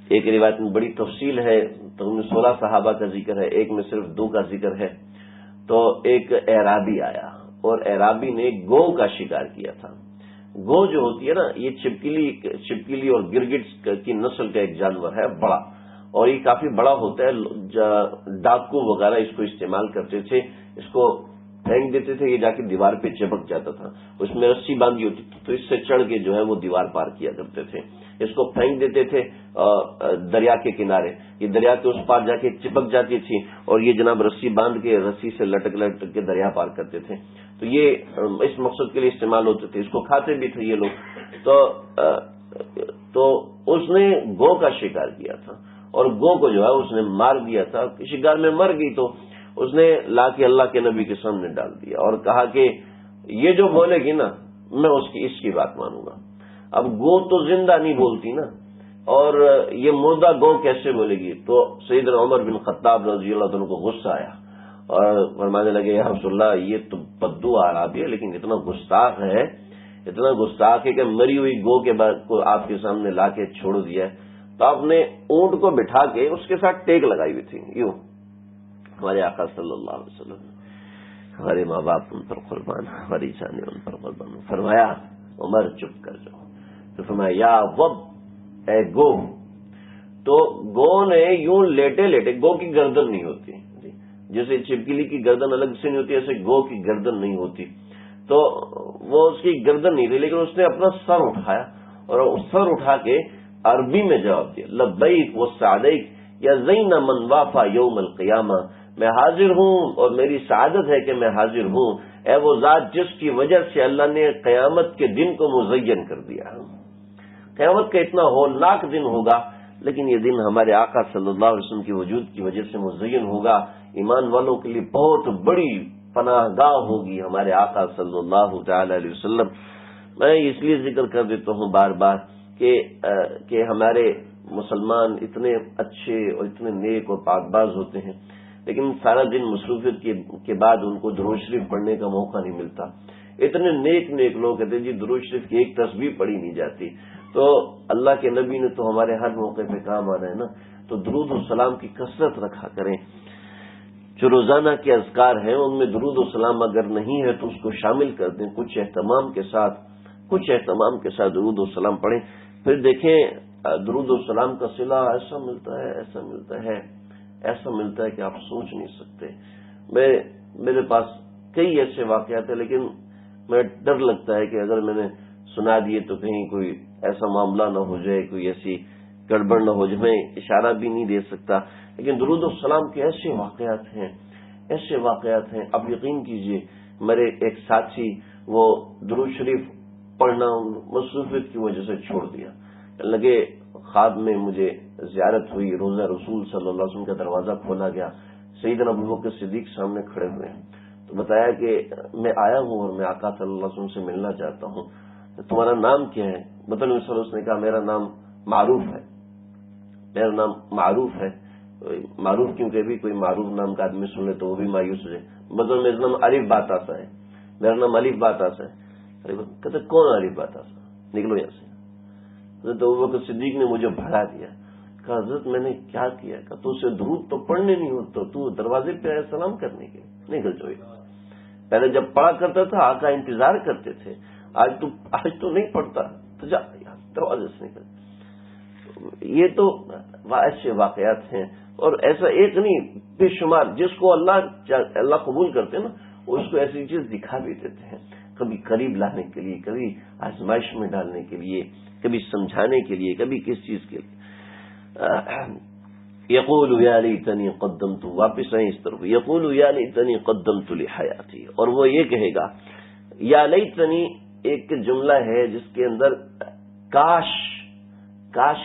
Speaker 1: ایک روایت میں بڑی تفصیل ہے، تقریباً 16 صحابہ کا ذکر ہے، ایک میں صرف 2 کا ذکر ہے. تو ایک اعرابی آیا اور اعرابی نے گو کا شکار کیا تھا. گو جو ہوتی ہے نا، یہ چھپکلی اور گرگٹ کی نسل کا ایک جانور ہے، بڑا، اور یہ کافی بڑا ہوتا ہے. ڈاکو وغیرہ اس کو استعمال کرتے تھے، اس کو پھینک دیتے تھے، یہ جا کے دیوار پہ چپک جاتا تھا. اس میں رسی باندھی ہوتی تھی تو اس سے چڑھ کے جو ہے وہ دیوار پار کیا کرتے تھے. اس کو پھینک دیتے تھے دریا کے کنارے، یہ دریا کے اس پار جا کے چپک جاتی تھی، اور یہ جناب رسی باندھ کے رسی سے لٹک کے دریا پار کرتے تھے. تو یہ اس مقصد کے لیے استعمال ہوتے تھے. اس کو کھاتے بھی تھے یہ لوگ. تو اس نے گو کا شکار کیا تھا، اور گو کو جو ہے اس نے مار دیا تھا. شکار میں مر گئی تو اس نے لا کے اللہ کے نبی کے سامنے ڈال دیا اور کہا کہ یہ جو بولے گی نا میں اس کی بات مانوں گا. اب گو تو زندہ نہیں بولتی نا، اور یہ مردہ گو کیسے بولے گی؟ تو سیدنا عمر بن خطاب رضی اللہ عنہ کو غصہ آیا اور فرمانے لگے یا رسول اللہ یہ تو بدو اعرابی ہے، لیکن اتنا گستاخ ہے کہ مری ہوئی گو کے بعد کو آپ کے سامنے لا کے چھوڑ دیا ہے. تو آپ نے اونٹ کو بٹھا کے اس کے ساتھ ٹیک لگائی ہوئی تھی. یوں ہمارے آقا صلی اللہ علیہ وسلم، ہمارے ماں باپ ان پر قربان، ہماری جانیں ان پر قربان. فرمایا عمر چپ کر جاؤ. تو فرمایا یا وب، اے گو. تو گو نے یوں لیٹے لیٹے، گو کی گردن نہیں ہوتی جیسے چھپکلی کی گردن الگ سے نہیں ہوتی، ایسے گو کی گردن نہیں ہوتی. تو وہ اس کی گردن نہیں تھی، لیکن اس نے اپنا سر اٹھایا اور اس سر اٹھا کے عربی میں جواب دیا لبیک وسعدیک یا زین من وافا یوم القیامہ. میں حاضر ہوں اور میری سعادت ہے کہ میں حاضر ہوں، اے وہ ذات جس کی وجہ سے اللہ نے قیامت کے دن کو مزین کر دیا. قیامت کا اتنا ہولناک دن ہوگا، لیکن یہ دن ہمارے آقا صلی اللہ علیہ وسلم کے وجود کی وجہ سے مزین ہوگا. ایمان والوں کے لیے بہت بڑی پناہ گاہ ہوگی ہمارے آقا صلی اللہ تعالی علیہ وسلم. میں اس لیے ذکر کر دیتا ہوں بار بار کہ ہمارے مسلمان اتنے اچھے اور اتنے نیک اور پاک باز ہوتے ہیں، لیکن سارا دن مصروفیت کے بعد ان کو درود شریف پڑھنے کا موقع نہیں ملتا. اتنے نیک لوگ کہتے ہیں جی درود شریف کی ایک تسبیح پڑھی نہیں جاتی. تو اللہ کے نبی نے تو ہمارے ہر موقع پہ کام آنا ہے نا. تو درود و سلام کی کثرت رکھا کریں. جو روزانہ کے اذکار ہیں ان میں درود و سلام اگر نہیں ہے تو اس کو شامل کر دیں. کچھ اہتمام کے ساتھ درود و سلام پڑھیں. پھر دیکھیں درود و سلام کا صلہ ایسا ملتا ہے کہ آپ سوچ نہیں سکتے. میرے پاس کئی ایسے واقعات ہیں، لیکن میں ڈر لگتا ہے کہ اگر میں نے سنا دیے تو کہیں کوئی ایسا معاملہ نہ ہو جائے، کوئی ایسی گڑبڑ نہ ہو جائے. میں اشارہ بھی نہیں دے سکتا، لیکن درود السلام کے ایسے واقعات ہیں. اب یقین کیجئے میرے ایک ساتھی وہ درود شریف پڑھنا مصروفیت کی وجہ سے چھوڑ دیا. لگے خواب میں مجھے زیارت ہوئی، روزہ رسول صلی اللہ علیہ وسلم کا دروازہ کھولا گیا، سیدنا ابوبکر صدیق سامنے کھڑے ہوئے ہیں. تو بتایا کہ میں آیا ہوں اور میں آقا صلی اللہ علیہ وسلم سے ملنا چاہتا ہوں. تمہارا نام کیا ہے؟ مطلب اس نے کہا میرا نام معروف ہے. میرا نام معروف ہے. معروف کیونکہ بھی کوئی معروف نام کا آدمی سن لے تو وہ بھی مایوس ہو جائے. مطلب میرا نام الف بات آسا ہے، میرا نام الف بات آسا ہے. کہتے کون الف بات آسا؟ نکلو یہاں سے. حضرت ابوبکر صدیق نے مجھے بھڑا دیا. کہا حضرت میں نے کیا کیا؟ کہ تو اسے درود تو پڑھنے نہیں ہوتا، تو دروازے پہ آیا سلام کرنے کے. نکل جو. پہلے جب پڑھا کرتا تھا آقا انتظار کرتے تھے، آج تو نہیں پڑھتا، تو جا دروازے سے نکل. یہ تو ایسے واقعات ہیں، اور ایسا ایک نہیں بے شمار. جس کو اللہ قبول کرتے ہیں نا، اس کو ایسی چیز دکھا بھی دیتے ہیں، کبھی قریب لانے کے لیے، کبھی آزمائش میں ڈالنے کے لیے، کبھی سمجھانے کے لیے، کبھی کس چیز کے لیے. یقول یا لیتنی قدمت، واپس آئیں اس طرف، یقول یا لیتنی قدمت لحیاتی، اور وہ یہ کہے گا. یا لیتنی ایک جملہ ہے جس کے اندر کاش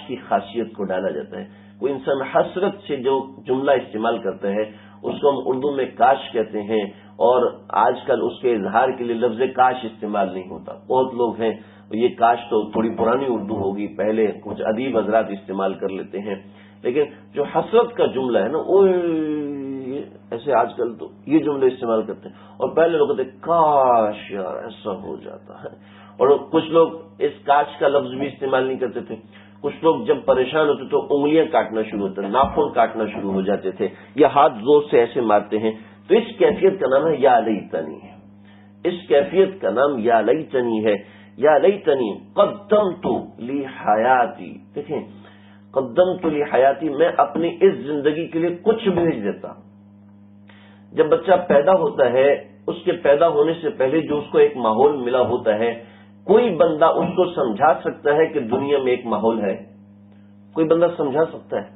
Speaker 1: کی خاصیت کو ڈالا جاتا ہے. کوئی انسان حسرت سے جو جملہ استعمال کرتا ہے اس کو ہم اردو میں کاش کہتے ہیں، اور آج کل اس کے اظہار کے لیے لفظ کاش استعمال نہیں ہوتا. بہت لوگ ہیں یہ کاش تو تھوڑی پرانی اردو ہوگی، پہلے کچھ ادیب حضرات استعمال کر لیتے ہیں، لیکن جو حسرت کا جملہ ہے نا، وہ ایسے آج کل تو یہ جملے استعمال کرتے ہیں. اور پہلے لوگ کہتے کاش یار ایسا ہو جاتا ہے. اور کچھ لوگ اس کاش کا لفظ بھی استعمال نہیں کرتے تھے. کچھ لوگ جب پریشان ہوتے تو انگلیاں کاٹنا شروع ہوتے، ناخن کاٹنا شروع ہو جاتے تھے، یا ہاتھ زور سے ایسے مارتے ہیں. تو اس کیفیت کا نام ہے یا لیتنی ہے. اس کیفیت کا نام یا لیتنی ہے. یا لیتنی قدمت لحیاتی. دیکھیں قدمت لحیاتی، میں اپنی اس زندگی کے لیے کچھ بھیج دیتا. جب بچہ پیدا ہوتا ہے، اس کے پیدا ہونے سے پہلے جو اس کو ایک ماحول ملا ہوتا ہے، کوئی بندہ اس کو سمجھا سکتا ہے کہ دنیا میں ایک ماحول ہے؟ کوئی بندہ سمجھا سکتا ہے؟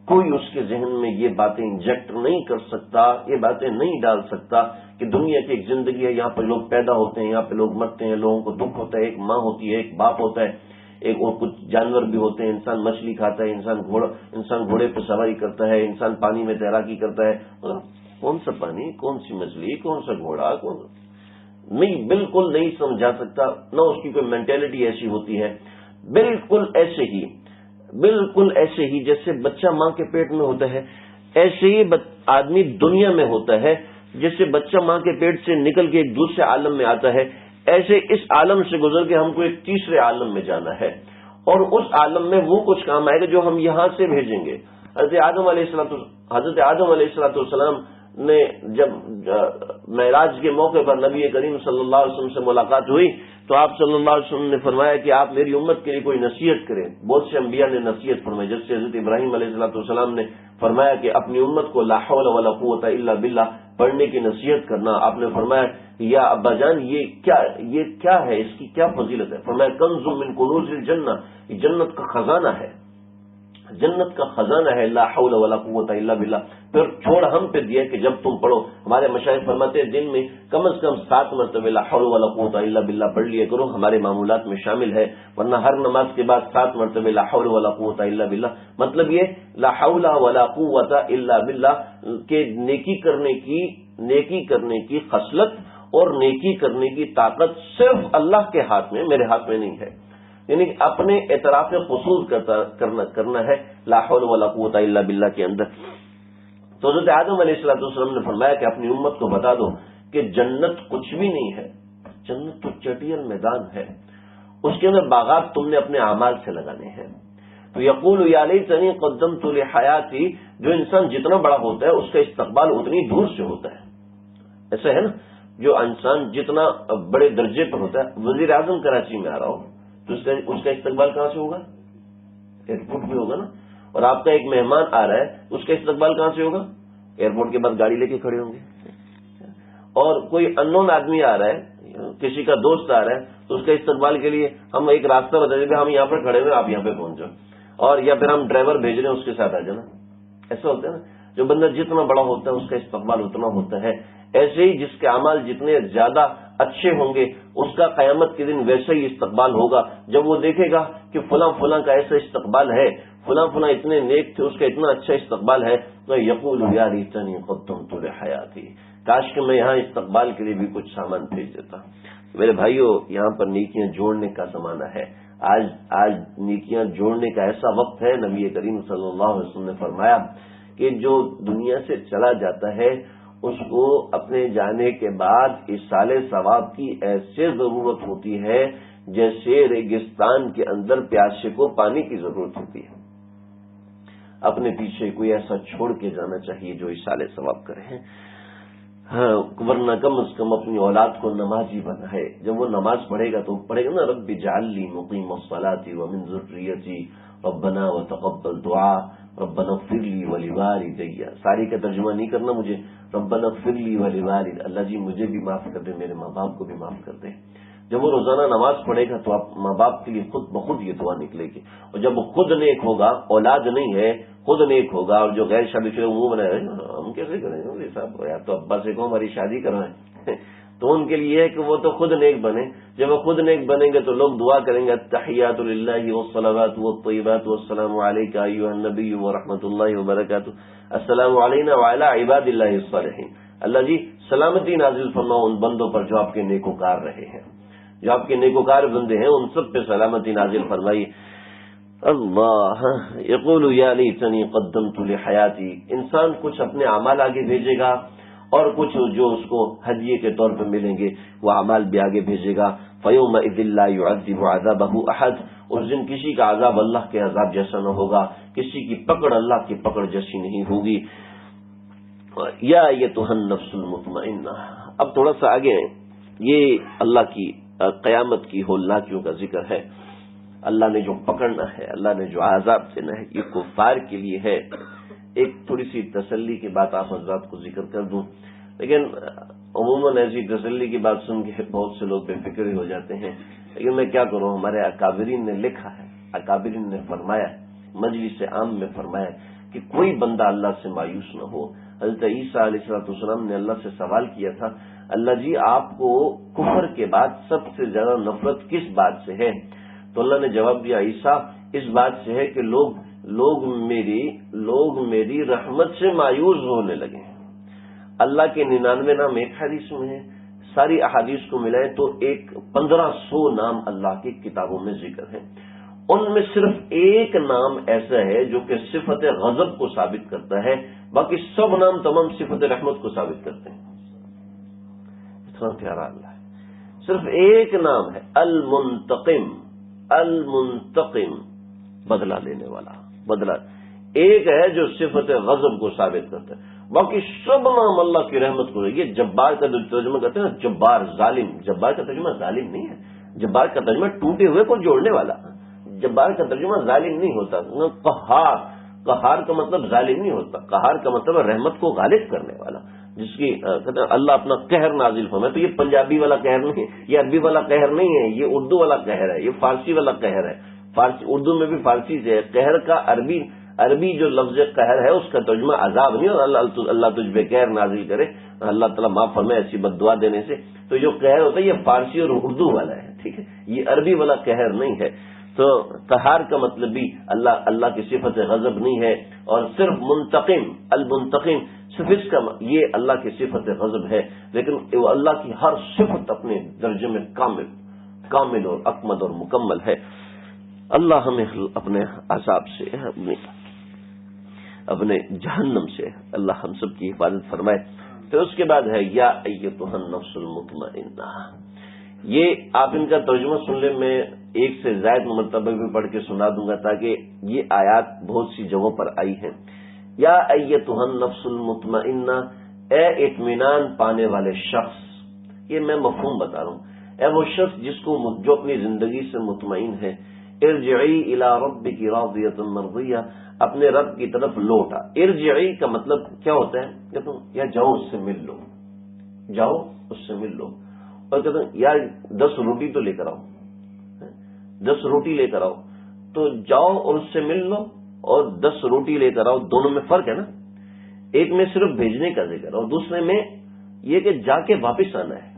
Speaker 1: کوئی اس کے ذہن میں یہ باتیں انجیکٹ نہیں کر سکتا، یہ باتیں نہیں ڈال سکتا کہ دنیا کی ایک زندگی ہے، یہاں پہ لوگ پیدا ہوتے ہیں، یہاں پہ لوگ مرتے ہیں، لوگوں کو دکھ ہوتا ہے، ایک ماں ہوتی ہے، ایک باپ ہوتا ہے، ایک اور کچھ جانور بھی ہوتے ہیں، انسان مچھلی کھاتا ہے، انسان گھوڑے پہ سواری کرتا ہے، انسان پانی میں تیراکی کرتا ہے. کون سا پانی، کون سی مچھلی، کون سا گھوڑا، نہیں، بالکل نہیں سمجھا سکتا. نہ اس کی کوئی مینٹلٹی ایسی ہوتی ہے. بالکل ایسے ہی جیسے بچہ ماں کے پیٹ میں ہوتا ہے، ایسے ہی آدمی دنیا میں ہوتا ہے. جیسے بچہ ماں کے پیٹ سے نکل کے ایک دوسرے عالم میں آتا ہے، ایسے اس عالم سے گزر کے ہم کو ایک تیسرے عالم میں جانا ہے، اور اس عالم میں وہ کچھ کام آئے گا جو ہم یہاں سے بھیجیں گے. حضرت آدم علیہ السلام نے جب معراج کے موقع پر نبی کریم صلی اللہ علیہ وسلم سے ملاقات ہوئی تو آپ صلی اللہ علیہ وسلم نے فرمایا کہ آپ میری امت کے لیے کوئی نصیحت کریں. بہت سے انبیاء نے نصیحت فرمائی، جس سے حضرت ابراہیم علیہ السلام نے فرمایا کہ اپنی امت کو لا حول ولا قوت الا باللہ پڑھنے کی نصیحت کرنا. آپ نے فرمایا یا ابا جان یہ کیا ہے، اس کی کیا فضیلت ہے؟ فرمایا کنز من کنوز الجنہ، یہ جنت کا خزانہ ہے، جنت کا خزانہ ہے. لا حول ولا قوت الا باللہ. پھر چھوڑ ہم پہ دیا کہ جب تم پڑھو، ہمارے مشائخ فرماتے ہیں دن میں کم از کم 7 مرتبہ لا حول ولا قوت الا باللہ پڑھ لیا کرو، ہمارے معمولات میں شامل ہے. ورنہ ہر نماز کے بعد 7 مرتبہ لا حول ولا قوت الا باللہ. مطلب یہ لا حول ولا قوت الا باللہ کہ نیکی کرنے کی خصلت اور نیکی کرنے کی طاقت صرف اللہ کے ہاتھ میں، میرے ہاتھ میں نہیں ہے. یعنی اپنے اعتراف قصور کرنا ہے لا حول ولا قوت الا باللہ کے اندر. تو حضرت آدم علیہ السلام نے فرمایا کہ اپنی امت کو بتا دو کہ جنت کچھ بھی نہیں ہے، جنت تو چٹیل میدان ہے، اس کے اندر باغات تم نے اپنے اعمال سے لگانے ہیں. تو یقول یا لیتنی قدمت لحیاتی، جو انسان جتنا بڑا ہوتا ہے اس کا استقبال اتنی دور سے ہوتا ہے. ایسا ہے نا، جو انسان جتنا بڑے درجے پر ہوتا ہے، وزیر اعظم کراچی میں آ رہا ہو تو اس کا استقبال کہاں سے ہوگا؟ ایئرپورٹ پہ ہوگا نا. اور آپ کا ایک مہمان آ رہا ہے اس کا استقبال کہاں سے ہوگا؟ ایئرپورٹ کے بعد گاڑی لے کے کھڑے ہوں گے. اور کوئی انون آدمی آ رہا ہے کسی کا دوست آ رہا ہے تو اس کا استقبال کے لیے ہم ایک راستہ بتا دیں کہ ہم یہاں پر کھڑے ہوئے آپ یہاں پہ پہنچ جاؤ، اور یا پھر ہم ڈرائیور بھیج رہے ہیں اس کے ساتھ آ جانا. ایسا ہوتا ہے نا، جو بندہ جتنا بڑا ہوتا ہے اس کا استقبال اتنا ہوتا ہے. ایسے ہی جس کے اعمال جتنے زیادہ اچھے ہوں گے اس کا قیامت کے دن ویسا ہی استقبال ہوگا. جب وہ دیکھے گا کہ فلاں فلاں کا ایسا استقبال ہے، فلاں فلاں اتنے نیک تھے، اس کا اتنا اچھا استقبال ہے، تو یقول یا لیتنی قدمت لحیاتی، کاش کہ میں یہاں استقبال کے لیے بھی کچھ سامان بھیج دیتا. میرے بھائیوں، یہاں پر نیکیاں جوڑنے کا زمانہ ہے. آج نیکیاں جوڑنے کا ایسا وقت ہے. نبی کریم صلی اللہ علیہ وسلم نے فرمایا کہ جو دنیا سے چلا جاتا ہے اس کو اپنے جانے کے بعد ایصال ثواب کی ایسے ضرورت ہوتی ہے جیسے ریگستان کے اندر پیاسے کو پانی کی ضرورت ہوتی ہے. اپنے پیچھے کوئی ایسا چھوڑ کے جانا چاہیے جو ایصال ثواب کرے. ہاں، ورنہ کم از کم اپنی اولاد کو نمازی بنائے. جب وہ نماز پڑھے گا تو پڑھے گا نا، رب اجعلنی مقیم الصلاۃ ومن ذریتی ربنا وتقبل دعا ربنا اغفر لی ولوالدی. ساری کا ترجمہ نہیں کرنا مجھے، ربنا اغفر لی ولوالدی، اللہ جی مجھے بھی معاف کر دے، میرے ماں باپ کو بھی معاف کر دے. جب وہ روزانہ نماز پڑھے گا تو آپ ماں باپ کے لیے خود بخود یہ دعا نکلے گی. اور جب وہ خود نیک ہوگا، اولاد نہیں ہے، خود نیک ہوگا، اور جو غیر شادی شدہ منہ بنائے ہم کیسے کریں گے صاحب، یا تو ابا سے کہو ہماری شادی کروائیں تو ان کے لیے ہے کہ وہ تو خود نیک بنے. جب وہ خود نیک بنیں گے تو لوگ دعا کریں گے التحیات للہ والصلوات والطیبات والسلام علیک ایھا النبی ورحمۃ اللہ وبرکاتہ السلام علینا وعلی عباد اللہ الصالحین. اللہ جی سلامتی نازل فرماؤ ان بندوں پر جو آپ کے نیکوکار رہے ہیں، جو آپ کے نیکوکار بندے ہیں ان سب پہ سلامتی نازل فرمائی. اللہ یقول یا لیتنی قدمت لحیاتی. انسان کچھ اپنے اعمال آگے بھیجے گا اور کچھ جو اس کو ہدیے کے طور پہ ملیں گے وہ اعمال بھی آگے بھیجے گا. فیومئذ لا یعذب عذابہ احد. اس دن کسی کا عذاب اللہ کے عذاب جیسا نہ ہوگا، کسی کی پکڑ اللہ کی پکڑ جیسی نہیں ہوگی. یا ایتھا النفس المطمئنہ. اب تھوڑا سا آگے یہ اللہ کی قیامت کی ہولناکیوں کا ذکر ہے. اللہ نے جو پکڑنا ہے، اللہ نے جو عذاب دینا ہے، یہ کفار کے لیے ہے. ایک تھوڑی سی تسلی کی بات آپ حضرات کو ذکر کر دوں، لیکن عموماً ایسی تسلی کی بات سن کے بہت سے لوگ بے فکر ہو جاتے ہیں، لیکن میں کیا کروں، ہمارے اکابرین نے لکھا ہے، اکابرین نے فرمایا، مجلس عام میں فرمایا کہ کوئی بندہ اللہ سے مایوس نہ ہو. حضرت عیسیٰ علیہ السلام نے اللہ سے سوال کیا تھا، اللہ جی آپ کو کفر کے بعد سب سے زیادہ نفرت کس بات سے ہے؟ تو اللہ نے جواب دیا، عیسیٰ اس بات سے ہے کہ لوگ میری رحمت سے مایوس ہونے لگے ہیں. اللہ کے 99 نام ایک حدیث میں ہے، ساری احادیث کو ملائے تو 1500 نام اللہ کی کتابوں میں ذکر ہے. ان میں صرف ایک نام ایسا ہے جو کہ صفت غضب کو ثابت کرتا ہے، باقی سب نام تمام صفت رحمت کو ثابت کرتے ہیں. اتنا پیارا اللہ ہے. صرف ایک نام ہے المنتقم. المنتقم بدلہ لینے والا، بدلہ ایک ہے جو صفت غضب کو ثابت کرتا ہے، باقی سب نام اللہ کی رحمت کو. یہ جبار کا ترجمہ کرتے ہیں نا، جبار ظالم. جبار کا ترجمہ ظالم نہیں ہے، جبار کا ترجمہ ٹوٹے ہوئے کو جوڑنے والا. جبار کا ترجمہ ظالم نہیں ہوتا. قہار، قہار کا مطلب ظالم نہیں ہوتا، قہار کا مطلب رحمت کو غالب کرنے والا، جس کی اللہ اپنا قہر نازل فرمائے. تو یہ پنجابی والا قہر نہیں، یہ عربی والا قہر نہیں ہے، یہ اردو والا قہر ہے، یہ فارسی والا قہر ہے. فارسی، اردو میں بھی فارسی سے ہے. قہر کا عربی جو لفظ قہر ہے اس کا ترجمہ عذاب نہیں، اور اللہ تجھ پہ قہر نازل کرے، اللہ تعالیٰ معاف فرمائے ایسی بد دعا دینے سے. تو جو قہر ہوتا ہے یہ فارسی اور اردو والا ہے، ٹھیک ہے، یہ عربی والا قہر نہیں ہے. تو قہار کا مطلب بھی اللہ کی صفت غضب نہیں ہے. اور صرف منتقم، المنتقم، صرف اس کا یہ اللہ کی صفت غضب ہے، لیکن وہ اللہ کی ہر صفت اپنے درجے میں کامل اور اکمل اور مکمل ہے. اللہ ہمیں اپنے عذاب سے، اپنے جہنم سے اللہ ہم سب کی حفاظت فرمائے. پھر اس کے بعد ہے یا ایتھا النفس المطمئنہ. یہ آپ ان کا ترجمہ سن لیں، میں ایک سے زائد مرتبہ بھی پڑھ کے سنا دوں گا تاکہ یہ آیات بہت سی جگہوں پر آئی ہیں. یا ایتھا النفس المطمئنہ، اے اطمینان پانے والے شخص. یہ میں مفہوم بتا رہا ہوں. اے وہ شخص جو اپنی زندگی سے مطمئن ہے. ارجعی الی ربک راضیۃ مرضیہ، اپنے رب کی طرف لوٹا. ارجعی کا مطلب کیا ہوتا ہے کہ تم یا جاؤ اس سے مل لو، جاؤ اس سے مل لو. اور کہتے ہیں یار 10 روٹی تو لے کر آؤ، 10 روٹی لے کر آؤ، تو جاؤ اور اس سے مل لو اور 10 روٹی لے کر آؤ، دونوں میں فرق ہے نا. ایک میں صرف بھیجنے کا ذکر اور دوسرے میں یہ کہ جا کے واپس آنا ہے.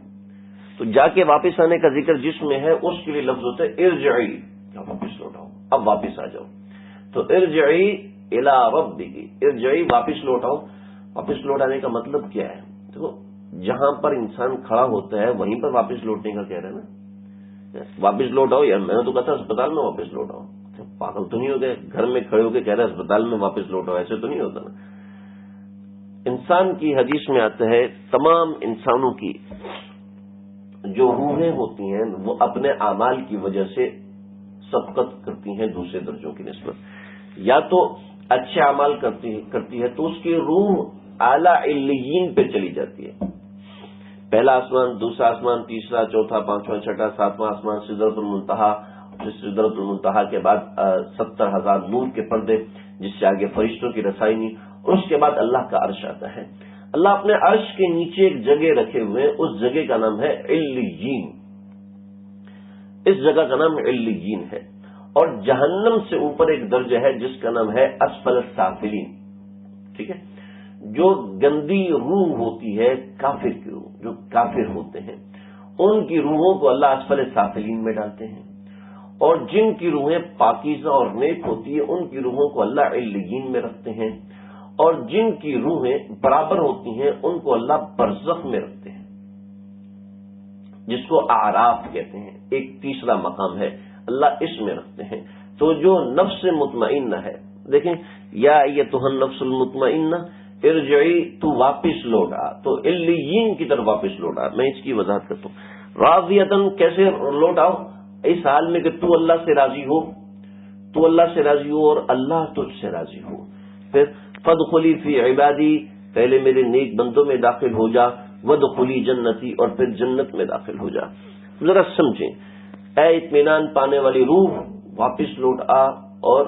Speaker 1: تو جا کے واپس آنے کا ذکر جس میں ہے اس کے لیے لفظ ہوتا ہے ارجعی، واپس لوٹاؤ، اب واپس آ جاؤ. تو ارجعی الی ربک، ارجعی واپس لوٹاؤ. واپس لوٹانے کا مطلب کیا ہے؟ دیکھو جہاں پر انسان کھڑا ہوتا ہے وہیں پر واپس لوٹنے کا کہہ رہے ہیں نا. واپس لوٹاؤ، یار میں نے تو کہا تھا اسپتال میں واپس لوٹاؤ. پاگل تو نہیں ہو گئے گھر میں کھڑے ہو کے کہہ رہے اسپتال میں واپس لوٹاؤ؟ ایسے تو نہیں ہوتا نا. انسان کی حدیث میں آتا ہے تمام انسانوں کی جو روحیں ہوتی ہیں وہ اپنے اعمال کی وجہ سے سبقت کرتی ہیں دوسرے درجوں کی نسبت. یا تو اچھے اعمال کرتی ہے تو اس کی روح اعلی علیین پہ چلی جاتی ہے. پہلا آسمان، دوسرا آسمان، تیسرا، چوتھا، پانچواں، چھٹا، ساتواں آسمان، سدرۃ المنتہا. سدرۃ المنتہا کے بعد 70,000 نور کے پردے جس سے آگے فرشتوں کی رسائی نہیں. اور اس کے بعد اللہ کا عرش آتا ہے. اللہ اپنے عرش کے نیچے ایک جگہ رکھے ہوئے ہیں، اس جگہ کا نام ہے علیین. اس جگہ کا نام علیین ہے. اور جہنم سے اوپر ایک درجہ ہے جس کا نام ہے اسفل السافلین. ٹھیک ہے. جو گندی روح ہوتی ہے کافر کی روح، جو کافر ہوتے ہیں ان کی روحوں کو اللہ اسفل السافلین میں ڈالتے ہیں. اور جن کی روحیں پاکیزہ اور نیک ہوتی ہے ان کی روحوں کو اللہ علیین میں رکھتے ہیں. اور جن کی روحیں برابر ہوتی ہیں ان کو اللہ برزخ میں رکھتے ہیں جس کو اعراف کہتے ہیں. ایک تیسرا مقام ہے اللہ اس میں رکھتے ہیں. تو جو نفس مطمئنہ ہے، دیکھیں یا ایتھا النفس المطمئنہ ارجعی، تو واپس لوٹا، تو علیین کی طرف واپس لوٹا. میں اس کی وضاحت کرتا ہوں. راضیتاً کیسے لوٹاؤ؟ اس حال میں کہ تو اللہ سے راضی ہو، تو اللہ سے راضی ہو اور اللہ تجھ سے راضی ہو. پھر فادخلی فی عبادی، پہلے میرے نیک بندوں میں داخل ہو جا. وادخلی جنتی، اور پھر جنت میں داخل ہو جا. ذرا سمجھیں، اے اطمینان پانے والی روح واپس لوٹ آ، اور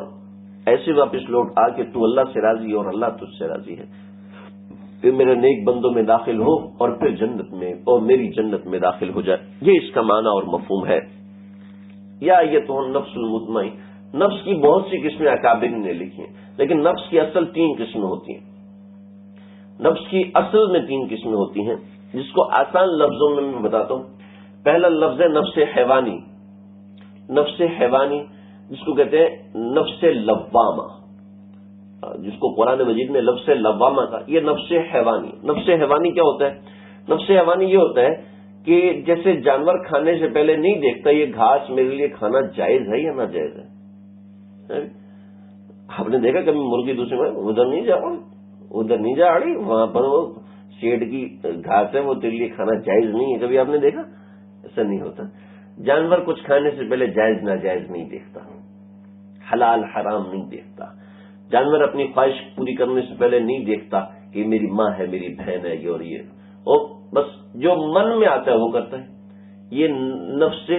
Speaker 1: ایسے واپس لوٹ آ کہ تو اللہ سے راضی اور اللہ تجھ سے راضی ہے. پھر میرے نیک بندوں میں داخل ہو اور پھر جنت میں اور میری جنت میں داخل ہو جائے. یہ اس کا معنی اور مفہوم ہے. یا ایتھا النفس المطمئن، نفس کی بہت سی قسمیں اکابرین نے لکھی ہیں، لیکن نفس کی اصل 3 قسمیں ہوتی ہیں. نفس کی اصل میں 3 قسمیں ہوتی ہیں جس کو آسان لفظوں میں بتاتا ہوں. پہلا لفظ ہے نفس حیوانی. نفس حیوانی جس کو کہتے ہیں نفس لوامہ، جس کو قرآن مجید میں لفظ لوامہ کا، یہ نفس حیوانی. نفس حیوانی کیا ہوتا ہے؟ نفس حیوانی یہ ہوتا ہے کہ جیسے جانور کھانے سے پہلے نہیں دیکھتا یہ گھاس میرے لیے کھانا جائز ہے یا ناجائز ہے. آپ نے دیکھا کبھی مرغی دوسرے میں ادھر نہیں جا رہی، وہاں پر وہ شیڈ کی گھاس ہے، وہ تیرے لیے کھانا جائز نہیں ہے. کبھی آپ نے دیکھا؟ ایسا نہیں ہوتا. جانور کچھ کھانے سے پہلے جائز ناجائز نہیں دیکھتا، حلال حرام نہیں دیکھتا. جانور اپنی خواہش پوری کرنے سے پہلے نہیں دیکھتا کہ میری ماں ہے، میری بہن ہے، یہ اور یہ، اور بس جو من میں آتا ہے وہ کرتا ہے. یہ نفس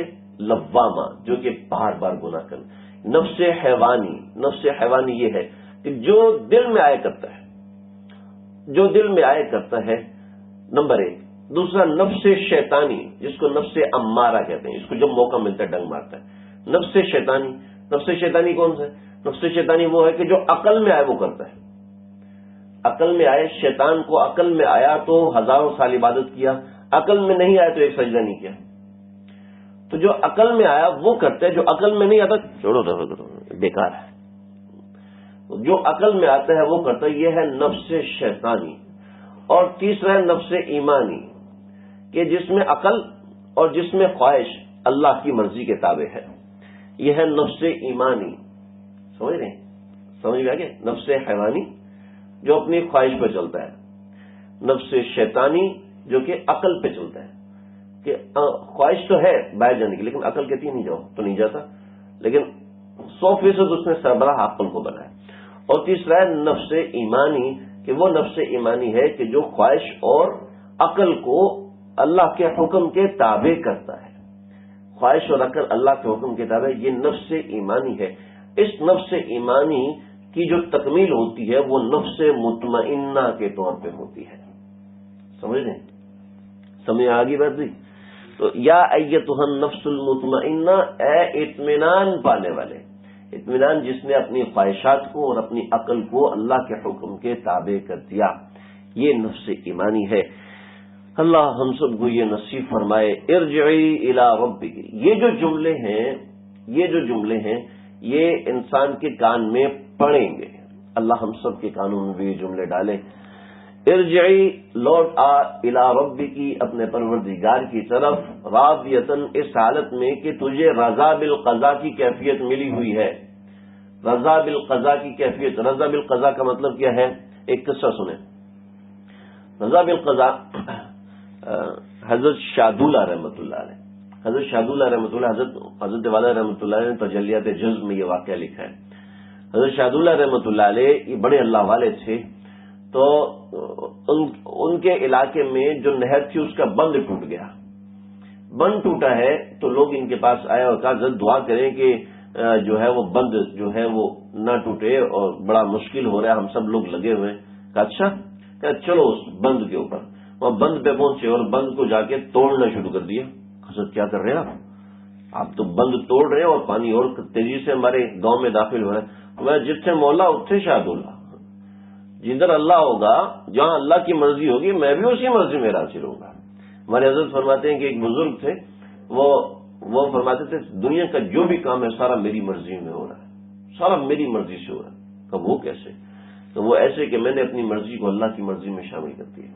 Speaker 1: لوامہ جو کہ بار بار گناہ کرنا. نفس حیوانی یہ ہے کہ جو دل میں آیا کرتا ہے، جو دل میں آیا کرتا ہے، نمبر 1. دوسرا نفس شیطانی جس کو نفس امارہ کہتے ہیں، اس کو جب موقع ملتا ہے ڈنگ مارتا ہے. نفس شیطانی کون سا ہے؟ نفس شیطانی وہ ہے کہ جو عقل میں آئے وہ کرتا ہے. عقل میں آئے، شیطان کو عقل میں آیا تو 1000 سال عبادت کیا، عقل میں نہیں آیا تو ایک سجدہ نہیں کیا. تو جو عقل میں آیا وہ کرتا ہے، جو عقل میں نہیں آتا چھوڑو بیکار ہے. جو عقل میں آتا ہے وہ کرتا ہے، یہ ہے نفس شیطانی. اور تیسرا ہے نفس ایمانی کہ جس میں عقل اور جس میں خواہش اللہ کی مرضی کے تابع ہے. یہ ہے نفس ایمانی. سمجھ رہے ہیں؟ سمجھ گیا کہ نفس حیوانی جو اپنی خواہش پہ چلتا ہے، نفس شیطانی جو کہ عقل پہ چلتا ہے کہ خواہش تو ہے باہر جانے کی لیکن عقل کہتی ہے نہیں جاؤ تو نہیں جاتا، لیکن 100% اس نے سربراہ عقل کو بنایا. اور تیسرا ہے نفس ایمانی کہ وہ نفس ایمانی ہے کہ جو خواہش اور عقل کو اللہ کے حکم کے تابع کرتا ہے. خواہش اور عقل اللہ کے حکم کے تابع، یہ نفس ایمانی ہے. اس نفس ایمانی کی جو تکمیل ہوتی ہے وہ نفس مطمئنہ کے طور پہ ہوتی ہے. سمجھ رہے ہیں؟ سمجھ آگے بات دی. تو یا ایتھا النفس المطمئنہ، اے اطمینان پانے والے، اطمینان جس نے اپنی خواہشات کو اور اپنی عقل کو اللہ کے حکم کے تابع کر دیا، یہ نفس ایمانی ہے۔ اللہ ہم سب کو یہ نصیب فرمائے۔ ارجعی الی ربک، یہ جو جملے ہیں یہ انسان کے کان میں پڑیں گے، اللہ ہم سب کے کانوں میں بھی یہ جملے ڈالے۔ ارجعی، لوٹ آ، الی ربک، اپنے پروردگار کی طرف، راضیۃً، اس حالت میں کہ تجھے رضا بالقضاء کی کیفیت ملی ہوئی ہے۔ رضا بالقضاء کی کیفیت، رضا بالقضاء کا مطلب کیا ہے؟ ایک قصہ سنیں۔ رضا بالقضاء، حضرت شاہدولہ رحمۃ اللہ علیہ، حضرت شاہدولہ رحمۃ اللہ، حضرت والا رحمۃ اللہ علیہ نے تجلیات جزم میں یہ واقعہ لکھا ہے۔ حضرت شاہدولہ رحمۃ اللہ علیہ یہ بڑے اللہ والے تھے، تو ان کے علاقے میں جو نہر تھی اس کا بند ٹوٹ گیا۔ بند ٹوٹا ہے تو لوگ ان کے پاس آئے اور کہا حضرت دعا کریں کہ جو ہے وہ بند جو ہے وہ نہ ٹوٹے اور بڑا مشکل ہو رہا ہے، ہم سب لوگ لگے ہوئے ہیں۔ کہا اچھا، کہ چلو اس بند کے اوپر، وہاں بند پہ پہنچے اور بند کو جا کے توڑنا شروع کر دیا۔ حضرت کیا کر رہے ہیں آپ تو بند توڑ رہے ہیں اور پانی اور تیزی سے ہمارے گاؤں میں داخل ہو رہا ہے۔ میں جتنے مولا اتنے شاہدولہ، جدھر اللہ ہوگا، جہاں اللہ کی مرضی ہوگی میں بھی اسی مرضی میں راضی رہوں گا۔ ہمارے حضرت فرماتے ہیں کہ ایک بزرگ تھے، وہ فرماتے تھے دنیا کا جو بھی کام ہے سارا میری مرضی میں ہو رہا ہے، سارا میری مرضی سے ہو رہا ہے۔ کہ وہ کیسے؟ تو وہ ایسے کہ میں نے اپنی مرضی کو اللہ کی مرضی میں شامل کر دیا۔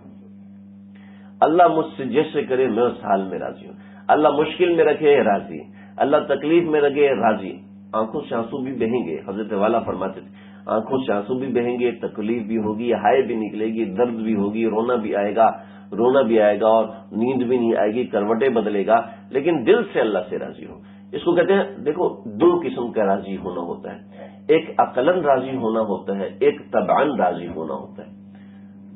Speaker 1: اللہ مجھ سے جیسے کرے میں اس حال میں راضی ہوں۔ اللہ مشکل میں رکھے راضی، اللہ تکلیف میں رکھے راضی۔ آنکھوں سے آنسو بھی بہیں گے، حضرت والا فرماتے تھے آنکھوں سے آنسو بھی بہیں گے، تکلیف بھی ہوگی، ہائے بھی نکلے گی، درد بھی ہوگی، رونا بھی آئے گا اور نیند بھی نہیں آئے گی، کروٹیں بدلے گا، لیکن دل سے اللہ سے راضی ہو۔ اس کو کہتے ہیں، دیکھو دو قسم کا راضی ہونا ہوتا ہے، ایک عقلاً راضی ہونا ہوتا ہے، ایک طبعاً راضی ہونا ہوتا ہے۔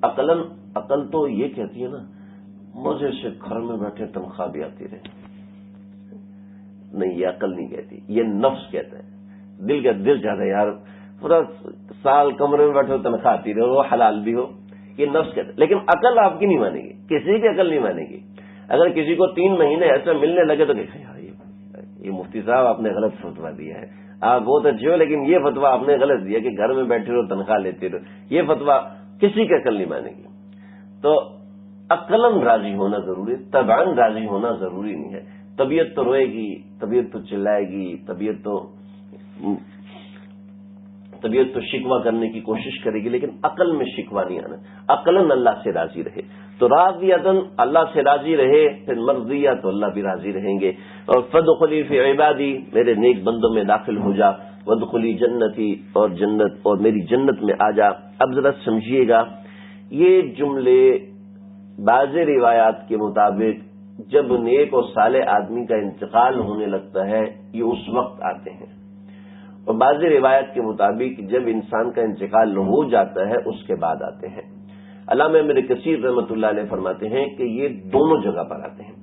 Speaker 1: عقل تو یہ کہتی ہے نا مزے سے گھر میں بیٹھے تنخواہ بھی آتی رہے، نہیں یہ عقل نہیں کہتی، یہ نفس کہتا ہے۔ دل چاہتا ہے یار پورا سال کمرے میں بیٹھے تنخواہ آتی رہے، وہ حلال بھی ہو، یہ نفس کہتا ہے۔ لیکن عقل آپ کی نہیں مانے گی، کسی کی عقل نہیں مانے گی۔ اگر کسی کو 3 مہینے ایسا ملنے لگے تو کہ یہ مفتی صاحب آپ نے غلط فتویٰ دیا ہے، آپ بہت اچھے ہو لیکن یہ فتویٰ آپ نے غلط دیا کہ گھر میں بیٹھے رہو تنخواہ لیتے رہو، یہ فتویٰ کسی کی عقل نہیں مانے گی۔ تو عقلاً راضی ہونا ضروری، طبعاً راضی ہونا ضروری نہیں ہے۔ طبیعت تو روئے گی، طبیعت تو چلائے گی، طبیعت تو شکوہ کرنے کی کوشش کرے گی، لیکن عقل میں شکوہ نہیں آنا۔ عقلاً اللہ سے راضی رہے تو راضیۃً اللہ سے راضی رہے، پھر مرضیہ تو اللہ بھی راضی رہیں گے۔ اور فادخلی فی عبادی، میرے نیک بندوں میں داخل ہو جا، وادخلی جنتی، اور میری جنت میں آ جا۔ اب ذرا سمجھیے گا، یہ جملے بعض روایات کے مطابق جب نیک اور صالح آدمی کا انتقال ہونے لگتا ہے یہ اس وقت آتے ہیں، اور بعض روایات کے مطابق جب انسان کا انتقال ہو جاتا ہے اس کے بعد آتے ہیں۔ علامہ ابن کثیر رحمۃ اللہ علیہ فرماتے ہیں کہ یہ دونوں جگہ پر آتے ہیں،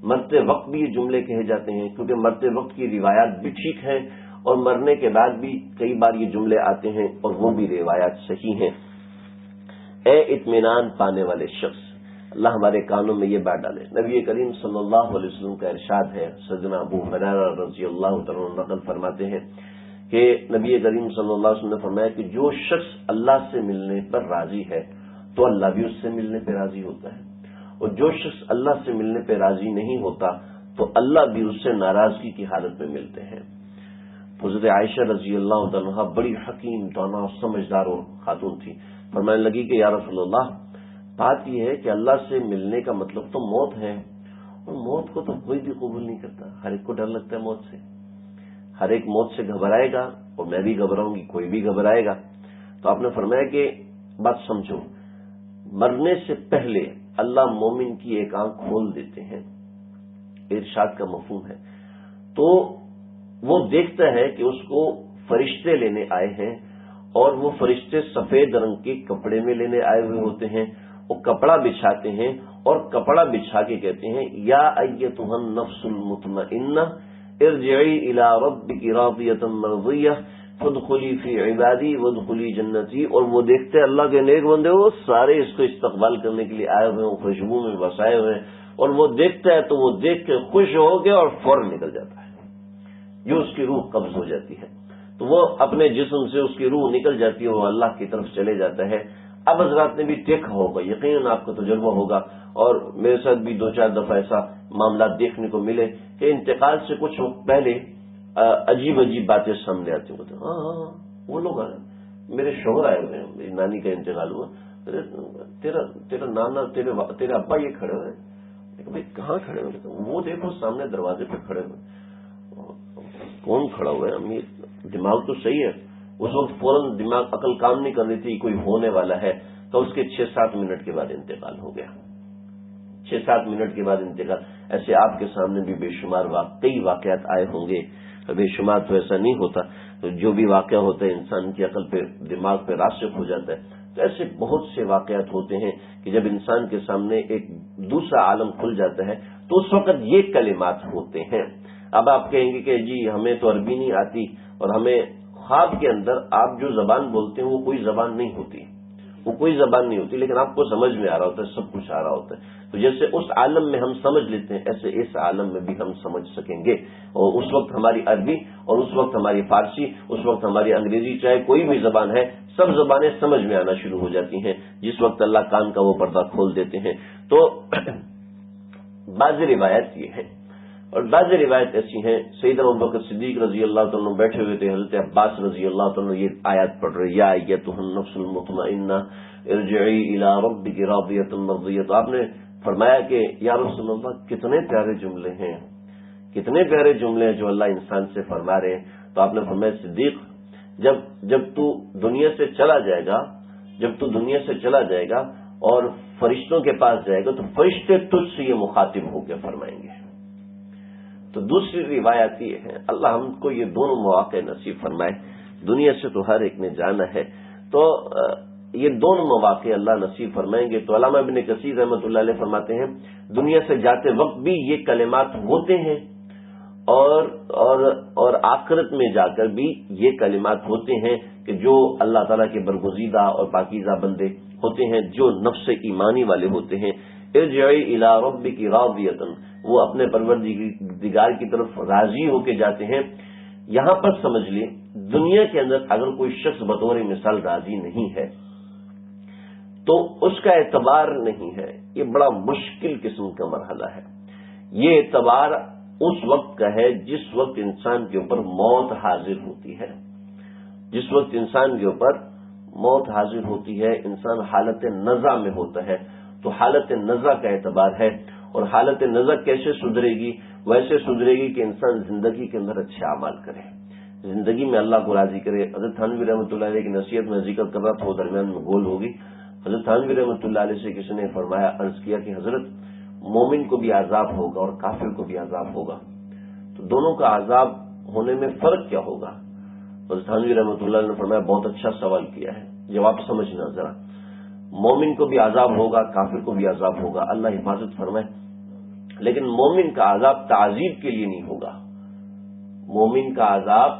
Speaker 1: مرتے وقت بھی یہ جملے کہے جاتے ہیں کیونکہ مرتے وقت کی روایات بھی ٹھیک ہیں، اور مرنے کے بعد بھی کئی بار یہ جملے آتے ہیں اور وہ بھی روایات صحیح ہیں۔ اے اطمینان پانے والے شخص، اللہ ہمارے کانوں میں یہ بات ڈالے۔ نبی کریم صلی اللہ علیہ وسلم کا ارشاد ہے، سیدنا ابو ہریرہ رضی اللہ تعالیٰ عنہ نقل فرماتے ہیں کہ نبی کریم صلی اللہ علیہ وسلم نے فرمایا کہ جو شخص اللہ سے ملنے پر راضی ہے تو اللہ بھی اس سے ملنے پہ راضی ہوتا ہے، اور جو شخص اللہ سے ملنے پہ راضی نہیں ہوتا تو اللہ بھی اس سے ناراضگی کی حالت میں ملتے ہیں۔ حضرت عائشہ رضی اللہ تعالیٰ عنہا بڑی حکیم دانا اور سمجھدار اور خاتون تھی، فرمانے لگی کہ یا رسول اللہ، بات یہ ہے کہ اللہ سے ملنے کا مطلب تو موت ہے، اور موت کو تو کوئی بھی قبول نہیں کرتا، ہر ایک کو ڈر لگتا ہے موت سے، ہر ایک موت سے گھبرائے گا، اور میں بھی گھبراؤں گی، کوئی بھی گھبرائے گا۔ تو آپ نے فرمایا کہ بات سمجھو، مرنے سے پہلے اللہ مومن کی ایک آنکھ کھول دیتے ہیں، ارشاد کا مفہوم ہے، تو وہ دیکھتا ہے کہ اس کو فرشتے لینے آئے ہیں، اور وہ فرشتے سفید رنگ کے کپڑے میں لینے آئے ہوئے ہوتے ہیں، وہ کپڑا بچھاتے ہیں اور کپڑا بچھا کے کہتے ہیں یا ایتھا النفس المطمئنہ ارجعی الی ربک راضیۃ مرضیہ فادخلی فی عبادی وادخلی جنتی۔ اور وہ دیکھتے ہیں اللہ کے نیک بندے وہ سارے اس کو استقبال کرنے کے لیے آئے ہوئے ہیں، خوشبو میں بسائے ہوئے ہیں، اور وہ دیکھتا ہے تو وہ دیکھ کے خوش ہو گیا اور فوراً نکل جاتا ہے، جو اس کی روح قبض ہو جاتی ہے، تو وہ اپنے جسم سے اس کی روح نکل جاتی ہے، وہ اللہ کی طرف چلے جاتا ہے۔ اب حضرات نے بھی دیکھا ہوگا، یقیناً آپ کا تجربہ ہوگا، اور میرے ساتھ بھی 2-4 دفعہ ایسا معاملات دیکھنے کو ملے کہ انتقال سے کچھ وقت پہلے عجیب عجیب باتیں سامنے آتی ہوتی ہیں۔ ہاں وہ لوگ آئے، میرے شوہر آئے ہوئے ہیں، میری نانی کا انتقال ہوا، تیرا نانا تیرے ابا یہ کھڑے ہوئے ہیں، بھائی کہاں کھڑے ہوئے؟ وہ دیکھو سامنے دروازے پہ کھڑے ہوئے، کون کھڑا ہوا ہے؟ امی دماغ تو صحیح ہے، اس وقت فوراً دماغ عقل کام نہیں کر رہی تھی، کوئی ہونے والا ہے، تو اس کے 6-7 منٹ کے بعد انتقال ہو گیا۔ 6-7 منٹ کے بعد انتقال۔ ایسے آپ کے سامنے بھی بے شمار کئی واقعات آئے ہوں گے، بے شمار تو ایسا نہیں ہوتا، جو بھی واقعہ ہوتا ہے انسان کی عقل پہ دماغ پہ راسخ ہو جاتا ہے۔ تو ایسے بہت سے واقعات ہوتے ہیں کہ جب انسان کے سامنے ایک دوسرا عالم کھل جاتا ہے تو اس وقت یہ کلمات ہوتے ہیں۔ اب آپ کہیں گے کہ جی ہمیں تو عربی نہیں آتی، اور ہمیں خواب کے اندر آپ جو زبان بولتے ہیں وہ کوئی زبان نہیں ہوتی، وہ کوئی زبان نہیں ہوتی، لیکن آپ کو سمجھ میں آ رہا ہوتا ہے، سب کچھ آ رہا ہوتا ہے۔ تو جیسے اس عالم میں ہم سمجھ لیتے ہیں، ایسے اس عالم میں بھی ہم سمجھ سکیں گے، اور اس وقت ہماری عربی اور اس وقت ہماری فارسی، اس وقت ہماری انگریزی، چاہے کوئی بھی زبان ہے، سب زبانیں سمجھ میں آنا شروع ہو جاتی ہیں جس وقت اللہ کان کا وہ پردہ کھول دیتے ہیں۔ تو بعض روایت یہ ہے، اور بعض روایت ایسی ہیں، سیدنا ابوبکر صدیق رضی اللہ تعالیٰ عنہ بیٹھے ہوئے تھے، حضرت عباس رضی اللہ تعالیٰ عنہ یہ آیات پڑھ رہے، یا ایتھا النفس المطمئنہ ارجعی الی ربک راضیۃ مرضیۃ۔ آپ نے فرمایا کہ یا رسول اللہ کتنے پیارے جملے ہیں، کتنے پیارے جملے ہیں جو اللہ انسان سے فرما رہے ہیں۔ تو آپ نے فرمایا صدیق، جب تو دنیا سے چلا جائے گا، جب تو دنیا سے چلا جائے گا اور فرشتوں کے پاس جائے گا تو فرشتے تجھ سے یہ مخاطب ہو کے فرمائیں گے۔ تو دوسری روایت یہ ہے، اللہ ہم کو یہ دونوں مواقع نصیب فرمائے، دنیا سے تو ہر ایک نے جانا ہے، تو یہ دونوں مواقع اللہ نصیب فرمائیں گے۔ تو علامہ ابن کثیر رحمۃ اللہ علیہ فرماتے ہیں دنیا سے جاتے وقت بھی یہ کلمات ہوتے ہیں، اور آخرت میں جا کر بھی یہ کلمات ہوتے ہیں کہ جو اللہ تعالیٰ کے برگزیدہ اور پاکیزہ بندے ہوتے ہیں، جو نفس ایمانی والے ہوتے ہیں، ارجعی الی ربک راضیۃ، وہ اپنے پروردگار کی طرف راضی ہو کے جاتے ہیں۔ یہاں پر سمجھ لیں دنیا کے اندر اگر کوئی شخص بطور مثال راضی نہیں ہے تو اس کا اعتبار نہیں ہے، یہ بڑا مشکل قسم کا مرحلہ ہے۔ یہ اعتبار اس وقت کا ہے جس وقت انسان کے اوپر موت حاضر ہوتی ہے، جس وقت انسان کے اوپر موت حاضر ہوتی ہے، انسان حالت نزع میں ہوتا ہے، تو حالت نزع کا اعتبار ہے۔ اور حالت نزع کیسے سدھرے گی؟ ویسے سدھرے گی کہ انسان زندگی کے اندر اچھے اعمال کرے، زندگی میں اللہ کو راضی کرے۔ حضرت تھانوی رحمۃ اللہ علیہ کی نصیحت میں ذکر کر رہا تھا، وہ درمیان میں گول ہوگی۔ حضرت تھانوی رحمۃ اللہ علیہ سے کسی نے فرمایا، عرض کیا کہ حضرت مومن کو بھی عذاب ہوگا اور کافر کو بھی عذاب ہوگا، تو دونوں کا عذاب ہونے میں فرق کیا ہوگا؟ حضرت تھانوی رحمۃ اللہ علیہ نے فرمایا بہت اچھا سوال کیا ہے، جواب سمجھنا ذرا۔ مومن کو بھی عذاب ہوگا، کافر کو بھی عذاب ہوگا، اللہ حفاظت فرمائے، لیکن مومن کا عذاب تعذیب کے لیے نہیں ہوگا، مومن کا عذاب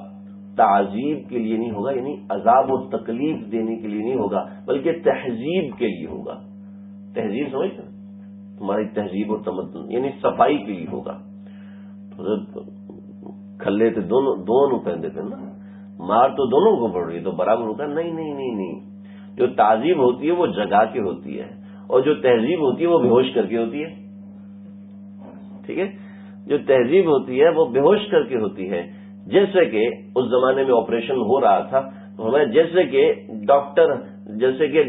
Speaker 1: تعذیب کے لیے نہیں ہوگا، یعنی عذاب و تکلیف دینے کے لیے نہیں ہوگا، بلکہ تہذیب کے لیے ہوگا۔ تہذیب سمجھتے ہیں؟ تمہاری تہذیب و تمدن، یعنی صفائی کے لیے ہوگا۔ کھلے تو دونوں پہنتے تھے نا، مار تو دونوں کو پڑ رہی تو برابر ہوتا ہے؟ نہیں، جو تعذیب ہوتی ہے وہ جگا کے ہوتی ہے، اور جو تہذیب ہوتی ہے وہ بے ہوش کر کے ہوتی ہے، ٹھیک ہے؟ جو تہذیب ہوتی ہے وہ بے ہوش کر کے ہوتی ہے۔ جیسے کہ اس زمانے میں آپریشن ہو رہا تھا تو ہمیں جیسے کہ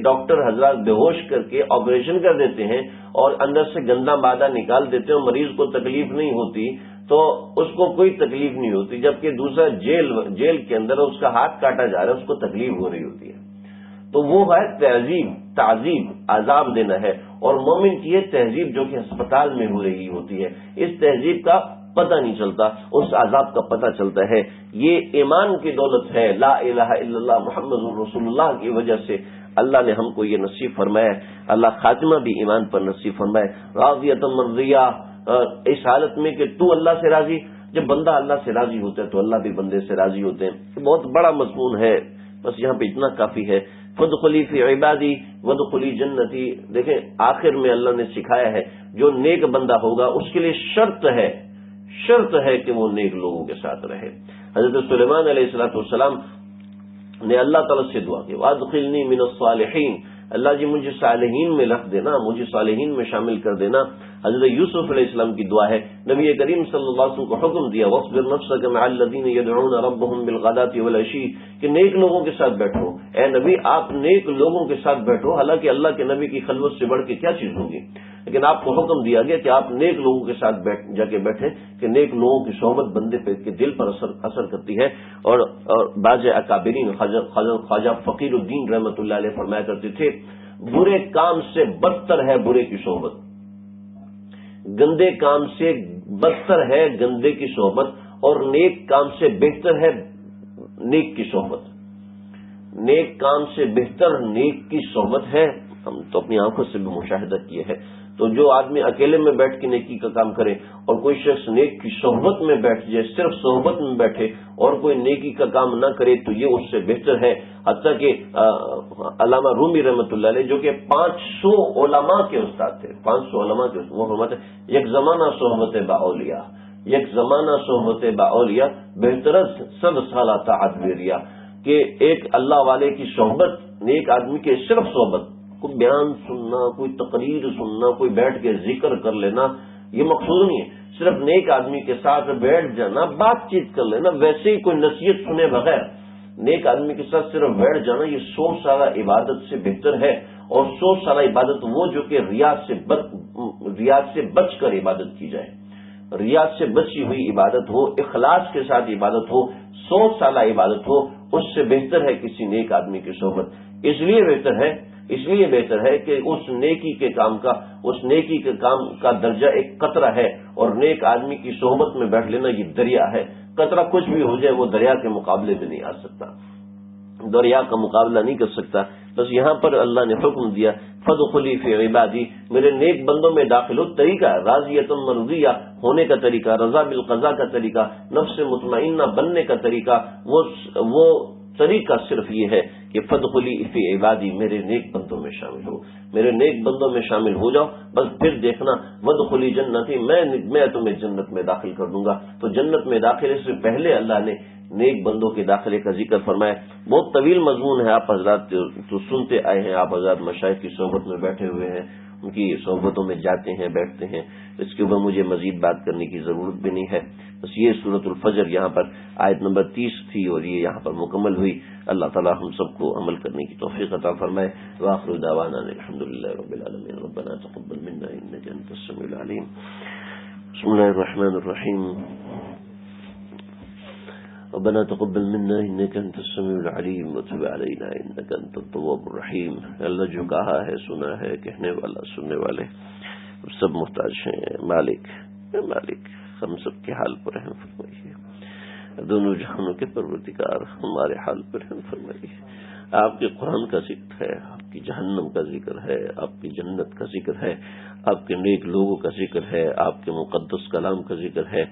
Speaker 1: ڈاکٹر حضرات بے ہوش کر کے آپریشن کر دیتے ہیں اور اندر سے گندا مادہ نکال دیتے ہیں، اور مریض کو تکلیف نہیں ہوتی تو اس کو کوئی تکلیف نہیں ہوتی، جبکہ دوسرا جیل کے اندر اس کا ہاتھ کاٹا جا رہا ہے، اس کو تکلیف ہو رہی ہوتی ہے۔ تو وہ ہے تہذیب، تعذیب، عذاب دینا ہے۔ اور مومن کی یہ تہذیب جو کہ ہسپتال میں ہو رہی ہوتی ہے، اس تہذیب کا پتہ نہیں چلتا، اس عذاب کا پتہ چلتا ہے۔ یہ ایمان کی دولت ہے، لا الہ الا اللہ محمد رسول اللہ کی وجہ سے اللہ نے ہم کو یہ نصیب فرمایا، اللہ خاتمہ بھی ایمان پر نصیب فرمائے۔ راضیۃ مرضیہ، اس حالت میں کہ تو اللہ سے راضی، جب بندہ اللہ سے راضی ہوتا ہے تو اللہ بھی بندے سے راضی ہوتے ہیں۔ بہت بڑا مضمون ہے، بس یہاں پہ اتنا کافی ہے۔ فادخلی فی عبادی وادخلی جنتی، دیکھیں آخر میں اللہ نے سکھایا ہے جو نیک بندہ ہوگا اس کے لیے شرط ہے کہ وہ نیک لوگوں کے ساتھ رہے۔ حضرت سلیمان علیہ السلام نے اللہ تعالیٰ سے دعا کی، وَأَدْخِلْنِي مِنَ الصَّالِحِينَ، اللہ جی مجھے صالحین میں رکھ دینا، مجھے صالحین میں شامل کر دینا۔ حضرت یوسف علیہ السلام کی دعا ہے، نبی کریم صلی اللہ علیہ وسلم کو حکم دیا وَاصْبِرْ نَفْسَكَ مَعَ الَّذِينَ يَدْعُونَ رَبَّهُمْ بِالْغَدَاةِ وَالْعَشِيِّ، کہ نیک لوگوں کے ساتھ بیٹھو، اے نبی آپ نیک لوگوں کے ساتھ بیٹھو، حالانکہ اللہ کے نبی کی خلوت سے بڑھ کے کیا چیز ہوگی، لیکن آپ کو حکم دیا گیا کہ آپ نیک لوگوں کے ساتھ جا کے بیٹھے، کہ نیک لوگوں کی صحبت بندے پہ کے دل پر اثر کرتی ہے۔ اور بعض اکابرین خواجہ فقیر الدین رحمۃ اللہ علیہ فرمایا کرتے تھے، برے کام سے بدتر ہے برے کی صحبت، گندے کام سے بدتر ہے گندے کی صحبت، اور نیک کام سے بہتر ہے نیک کی صحبت، نیک کام سے بہتر نیک کی صحبت ہے۔ ہم تو اپنی آنکھوں سے بھی مشاہدہ کیے ہے، تو جو آدمی اکیلے میں بیٹھ کے نیکی کا کام کرے اور کوئی شخص نیک کی صحبت میں بیٹھ جائے، صرف صحبت میں بیٹھے اور کوئی نیکی کا کام نہ کرے، تو یہ اس سے بہتر ہے۔ حتیٰ کہ علامہ رومی رحمۃ اللہ علیہ جو کہ 500 علماء کے استاد تھے، 500 علماء کے استاد، وہ فرماتے ہیں یک زمانہ صحبت باولیاء، یک زمانہ صحبت باولیاء بہترز 100 سالہ طاعت بیریا، کہ ایک اللہ والے کی صحبت، نیک آدمی کے صرف صحبت، کوئی بیان سننا، کوئی تقریر سننا، کوئی بیٹھ کے ذکر کر لینا، یہ مقصود نہیں ہے۔ صرف نیک آدمی کے ساتھ بیٹھ جانا، بات چیت کر لینا، ویسے ہی کوئی نصیحت سنے بغیر نیک آدمی کے ساتھ صرف بیٹھ جانا، یہ 100 سالہ عبادت سے بہتر ہے۔ اور 100 سالہ عبادت وہ جو کہ ریاض سے بچ کر عبادت کی جائے، ریاض سے بچی ہوئی عبادت ہو، اخلاص کے ساتھ عبادت ہو، 100 سالہ عبادت ہو، اس سے بہتر ہے کسی نیک آدمی کی صحبت۔ اس لیے بہتر ہے کہ اس نیکی کے کام کا درجہ ایک قطرہ ہے، اور نیک آدمی کی صحبت میں بیٹھ لینا یہ دریا ہے۔ قطرہ کچھ بھی ہو جائے وہ دریا کے مقابلے میں نہیں آ سکتا، دریا کا مقابلہ نہیں کر سکتا۔ بس یہاں پر اللہ نے حکم دیا فَادْخُلِي فِي عِبَادِي، میرے نیک بندوں میں داخل ہو۔ طریقہ راضیۃ مرضیہ ہونے کا طریقہ، رضا بالقضاء کا طریقہ، نفس مطمئنہ بننے کا طریقہ، وہ طریقہ صرف یہ ہے کہ فَادْخُلِي فِي عِبَادِي، میرے نیک بندوں میں شامل ہو، میرے نیک بندوں میں شامل ہو جاؤ۔ بس پھر دیکھنا وَادْخُلِي جنتی، میں تمہیں جنت میں داخل کر دوں گا۔ تو جنت میں داخلے سے پہلے اللہ نے نیک بندوں کے داخلے کا ذکر فرمایا۔ بہت طویل مضمون ہے، آپ حضرات تو سنتے آئے ہیں، آپ حضرات مشائخ کی صحبت میں بیٹھے ہوئے ہیں، ان کی صحبتوں میں جاتے ہیں، بیٹھتے ہیں، اس کے اوپر مجھے مزید بات کرنے کی ضرورت بھی نہیں ہے۔ بس یہ سورۃ الفجر یہاں پر آیت نمبر 30 تھی اور یہ یہاں پر مکمل ہوئی۔ اللہ تعالی ہم سب کو عمل کرنے کی توفیق عطا فرمائے۔ وآخر دعوانا الحمدللہ رب العالمین، ربنا تقبل منا انک انت السمیع العلیم۔ بسم اللہ الرحمن الرحیم، ربنا تقبل منا انك انت السميع العليم وتب علينا انك انت التواب الرحيم۔ اللہ جو کہا ہے سنا ہے، کہنے والا سننے والے سب محتاج ہیں۔ مالک ہم سب کے حال پر رحم فرمائیے، دونوں جہانوں کے پروردگار ہمارے حال پر رحم فرمائیے۔ آپ کے قرآن کا ذکر ہے، آپ کی جہنم کا ذکر ہے، آپ کی جنت کا ذکر ہے، آپ کے نیک لوگوں کا ذکر ہے، آپ کے مقدس کلام کا ذکر ہے،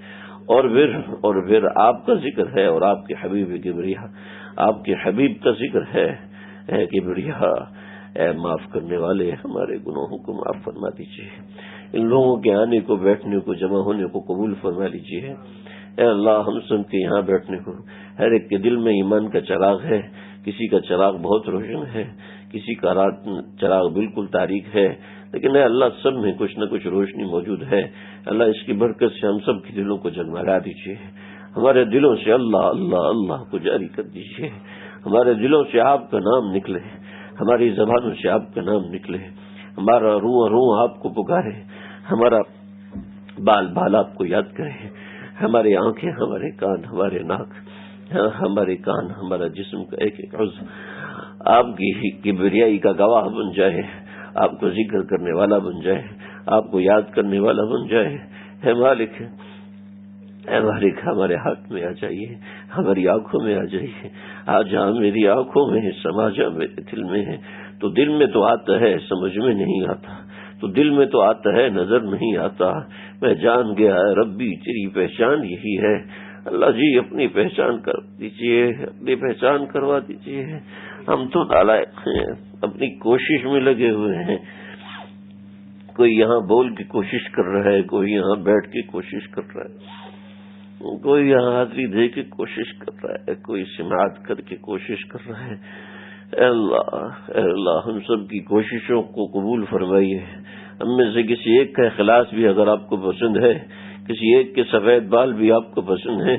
Speaker 1: اور پھر آپ کا ذکر ہے، اور آپ کے حبیب کبریا، آپ کے حبیب کا ذکر ہے۔ اے کبریا، اے معاف کرنے والے، ہمارے گناہوں کو معاف فرما دیجیے، ان لوگوں کے آنے کو، بیٹھنے کو، جمع ہونے کو قبول فرما لیجیے۔ اے اللہ، ہم سب کے یہاں بیٹھنے کو، ہر ایک کے دل میں ایمان کا چراغ ہے، کسی کا چراغ بہت روشن ہے، کسی کا چراغ بالکل تاریک ہے، لیکن اے اللہ سب میں کچھ نہ کچھ روشنی موجود ہے۔ اللہ اس کی برکت سے ہم سب کے دلوں کو جگمگا دیجیے، ہمارے دلوں سے اللہ اللہ اللہ کو جاری کر دیجیے، ہمارے دلوں سے آپ کا نام نکلے، ہماری زبانوں سے آپ کا نام نکلے، ہمارا روح آپ کو پکارے، ہمارا بال آپ کو یاد کرے، ہماری آنکھیں، ہمارے کان، ہمارے ناک، ہمارے کان، ہمارا جسم کا ایک ایک عضو آپ کی کبریائی کا گواہ بن جائے، آپ کو ذکر کرنے والا بن جائے، آپ کو یاد کرنے والا بن جائے۔ اے مالک ہمارے ہاتھ میں آ جائیے، ہماری آنکھوں میں آ جائیے۔ آج جہاں میری آنکھوں میں ہے، سما جا میرے دل میں ہے، تو دل میں تو آتا ہے، سمجھ میں نہیں آتا، تو دل میں تو آتا ہے، نظر نہیں آتا۔ میں جان گیا ہے ربی، تیری پہچان یہی ہے۔ اللہ جی اپنی پہچان کر دیجیے، اپنی پہچان کروا دیجیے۔ ہم تو نالائق ہیں، اپنی کوشش میں لگے ہوئے ہیں، کوئی یہاں بول کی کوشش کر رہا ہے، کوئی یہاں بیٹھ کے کوشش کر رہا ہے، کوئی یہاں حاضری دے کے کوشش کر رہا ہے، کوئی سماعت کر کے کوشش کر رہا ہے۔ اے اللہ ہم سب کی کوششوں کو قبول فرمائیے۔ ہم میں سے کسی ایک کا اخلاص بھی اگر آپ کو پسند ہے، کسی ایک کے سفید بال بھی آپ کو پسند ہے،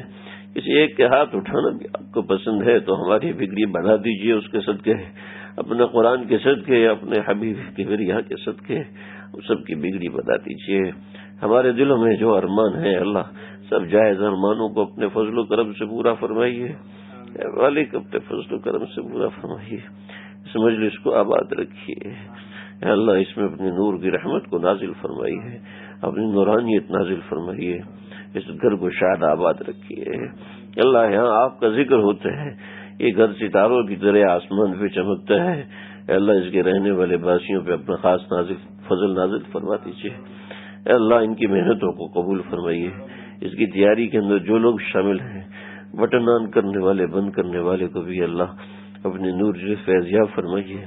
Speaker 1: کسی ایک کے ہاتھ اٹھانا بھی آپ کو پسند ہے، تو ہماری بگڑی بڑھا دیجئے اس کے صدقے، اپنے قرآن کے صدقے، اپنے حبیب کے یہاں کے صدقے سب کی بگڑی بنا دیجئے۔ ہمارے دلوں میں جو ارمان ہے اللہ سب جائز ارمانوں کو اپنے فضل و کرم سے پورا فرمائیے، اے مالک اپنے فضل و کرم سے پورا فرمائیے۔ اس مجلس کو آباد رکھیے اے اللہ، اس میں اپنے نور کی رحمت کو نازل فرمائیے، اپنی نورانیت نازل فرمائیے، اس گھر کو شاد آباد رکھیے۔ اللہ یہاں آپ کا ذکر ہوتا ہے، یہ گھر ستاروں کی طرح آسمان پہ چمکتا ہے، اے اللہ اس کے رہنے والے باسیوں پہ اپنا خاص فضل نازل فرما دیجیے۔ اے اللہ ان کی محنتوں کو قبول فرمائیے، اس کی تیاری کے اندر جو لوگ شامل ہیں، بٹن آن کرنے والے بند کرنے والے کو بھی اللہ اپنے نور سے فیضیاب فرمائیے،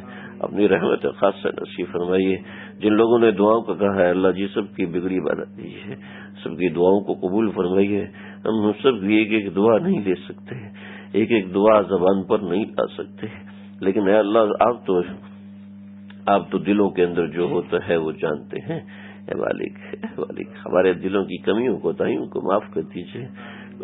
Speaker 1: اپنی رحمت خاصہ نصیب فرمائیے۔ جن لوگوں نے دعاؤں کا کہا ہے اللہ جی سب کی بگڑی بنا دیجیے، سب کی دعاؤں کو قبول فرمائیے۔ ہم سب بھی ایک ایک دعا نہیں لے سکتے، ایک ایک دعا زبان پر نہیں لا سکتے، لیکن اے اللہ آپ تو دلوں کے اندر جو ہوتا ہے وہ جانتے ہیں۔ اے مالک ہمارے دلوں کی کمیوں کوتاہیوں کو معاف کر دیجیے،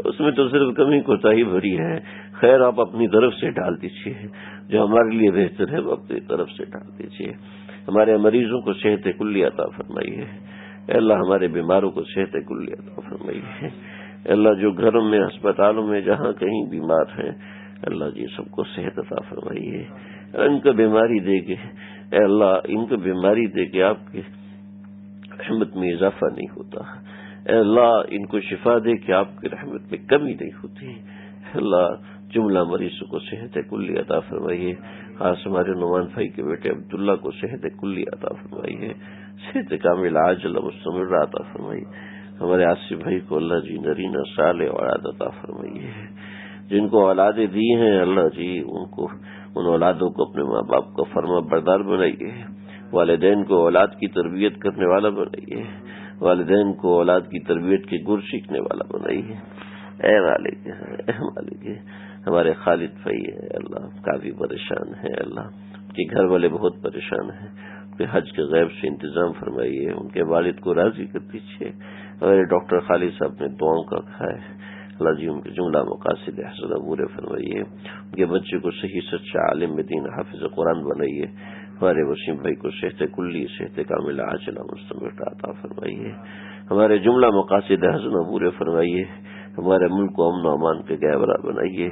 Speaker 1: اس میں تو صرف کمی کوتاہی بھری ہے، خیر آپ اپنی طرف سے ڈال دیجیے، جو ہمارے لیے بہتر ہے وہ اپنی طرف سے ڈال دیجیے۔ ہمارے مریضوں کو صحت کلی عطا فرمائیے، اے اللہ ہمارے بیماروں کو صحت کلی عطا فرمائیے۔ اے اللہ جو گھروں میں ہسپتالوں میں جہاں کہیں بیمار ہیں اللہ جی سب کو صحت عطا فرمائیے، ان کو بیماری دے کے اے اللہ ان کو بیماری دے کے آپ کی رحمت میں اضافہ نہیں ہوتا، اے اللہ ان کو شفا دے کہ آپ کی رحمت میں کمی نہیں ہوتی۔ اے اللہ جملہ مریضوں کو صحت کلی عطا فرمائیے، خاص ہمارے نعمان بھائی کے بیٹے عبداللہ کو صحت کلی عطا فرمائیے، صحت کامل عاجل مستمر عطا فرمائیے۔ ہمارے آصف بھائی کو اللہ جی نرینہ صالح اولاد عطا فرمائیے، جن کو اولادیں دی ہیں اللہ جی ان اولادوں کو اپنے ماں باپ کو فرما بردار بنائیے، والدین کو اولاد کی تربیت کرنے والا بنائیے، والدین کو اولاد کی تربیت کے گر سیکھنے والا بنائیے۔ اے مالک ہمارے خالد بھائی ہے اللہ کافی پریشان ہے، اللہ ان کے گھر والے بہت پریشان ہیں، ان کے حج کے غیب سے انتظام فرمائیے، ان کے والد کو راضی کر دیجیے۔ ہمارے ڈاکٹر خالد صاحب نے دعاؤں کا کہا ہے اللہ جی ان کے جملہ مقاصد حسنہ پورے فرمائیے، ان کے بچے کو صحیح سچا عالم دین حافظ قرآن بنائیے۔ ہمارے وسیم بھائی کو صحت کلی صحت کاملہ عاجلہ مستمر عطا فرمائیے، ہمارے جملہ مقاصد حسنہ پورے فرمائیے، ہمارے ملک کو امن و امان کے گہوارہ بنائیے۔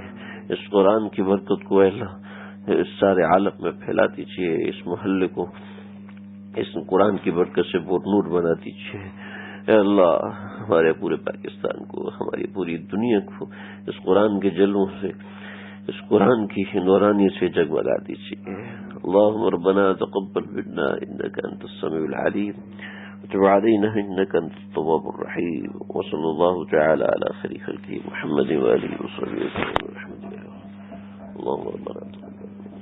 Speaker 1: اس قرآن کی برکت کو اللہ اس سارے عالم میں پھیلا دیجیے، اس محلے کو اس قرآن کی برکت سے پر نور بنا دیجیے۔ اے اللہ ہمارے پورے پاکستان کو، ہماری پوری دنیا کو اس قرآن کے جلووں سے، اس قرآن کی نورانی سے جگمگا دیجیے۔ اللهم ربنا تقبل منا انك انت السميع العليم وتب علينا انك انت التواب الرحيم، وصلى الله تعالى على خير خلقه محمد واله وصحبه وسلم. اللهم ربنا تقبل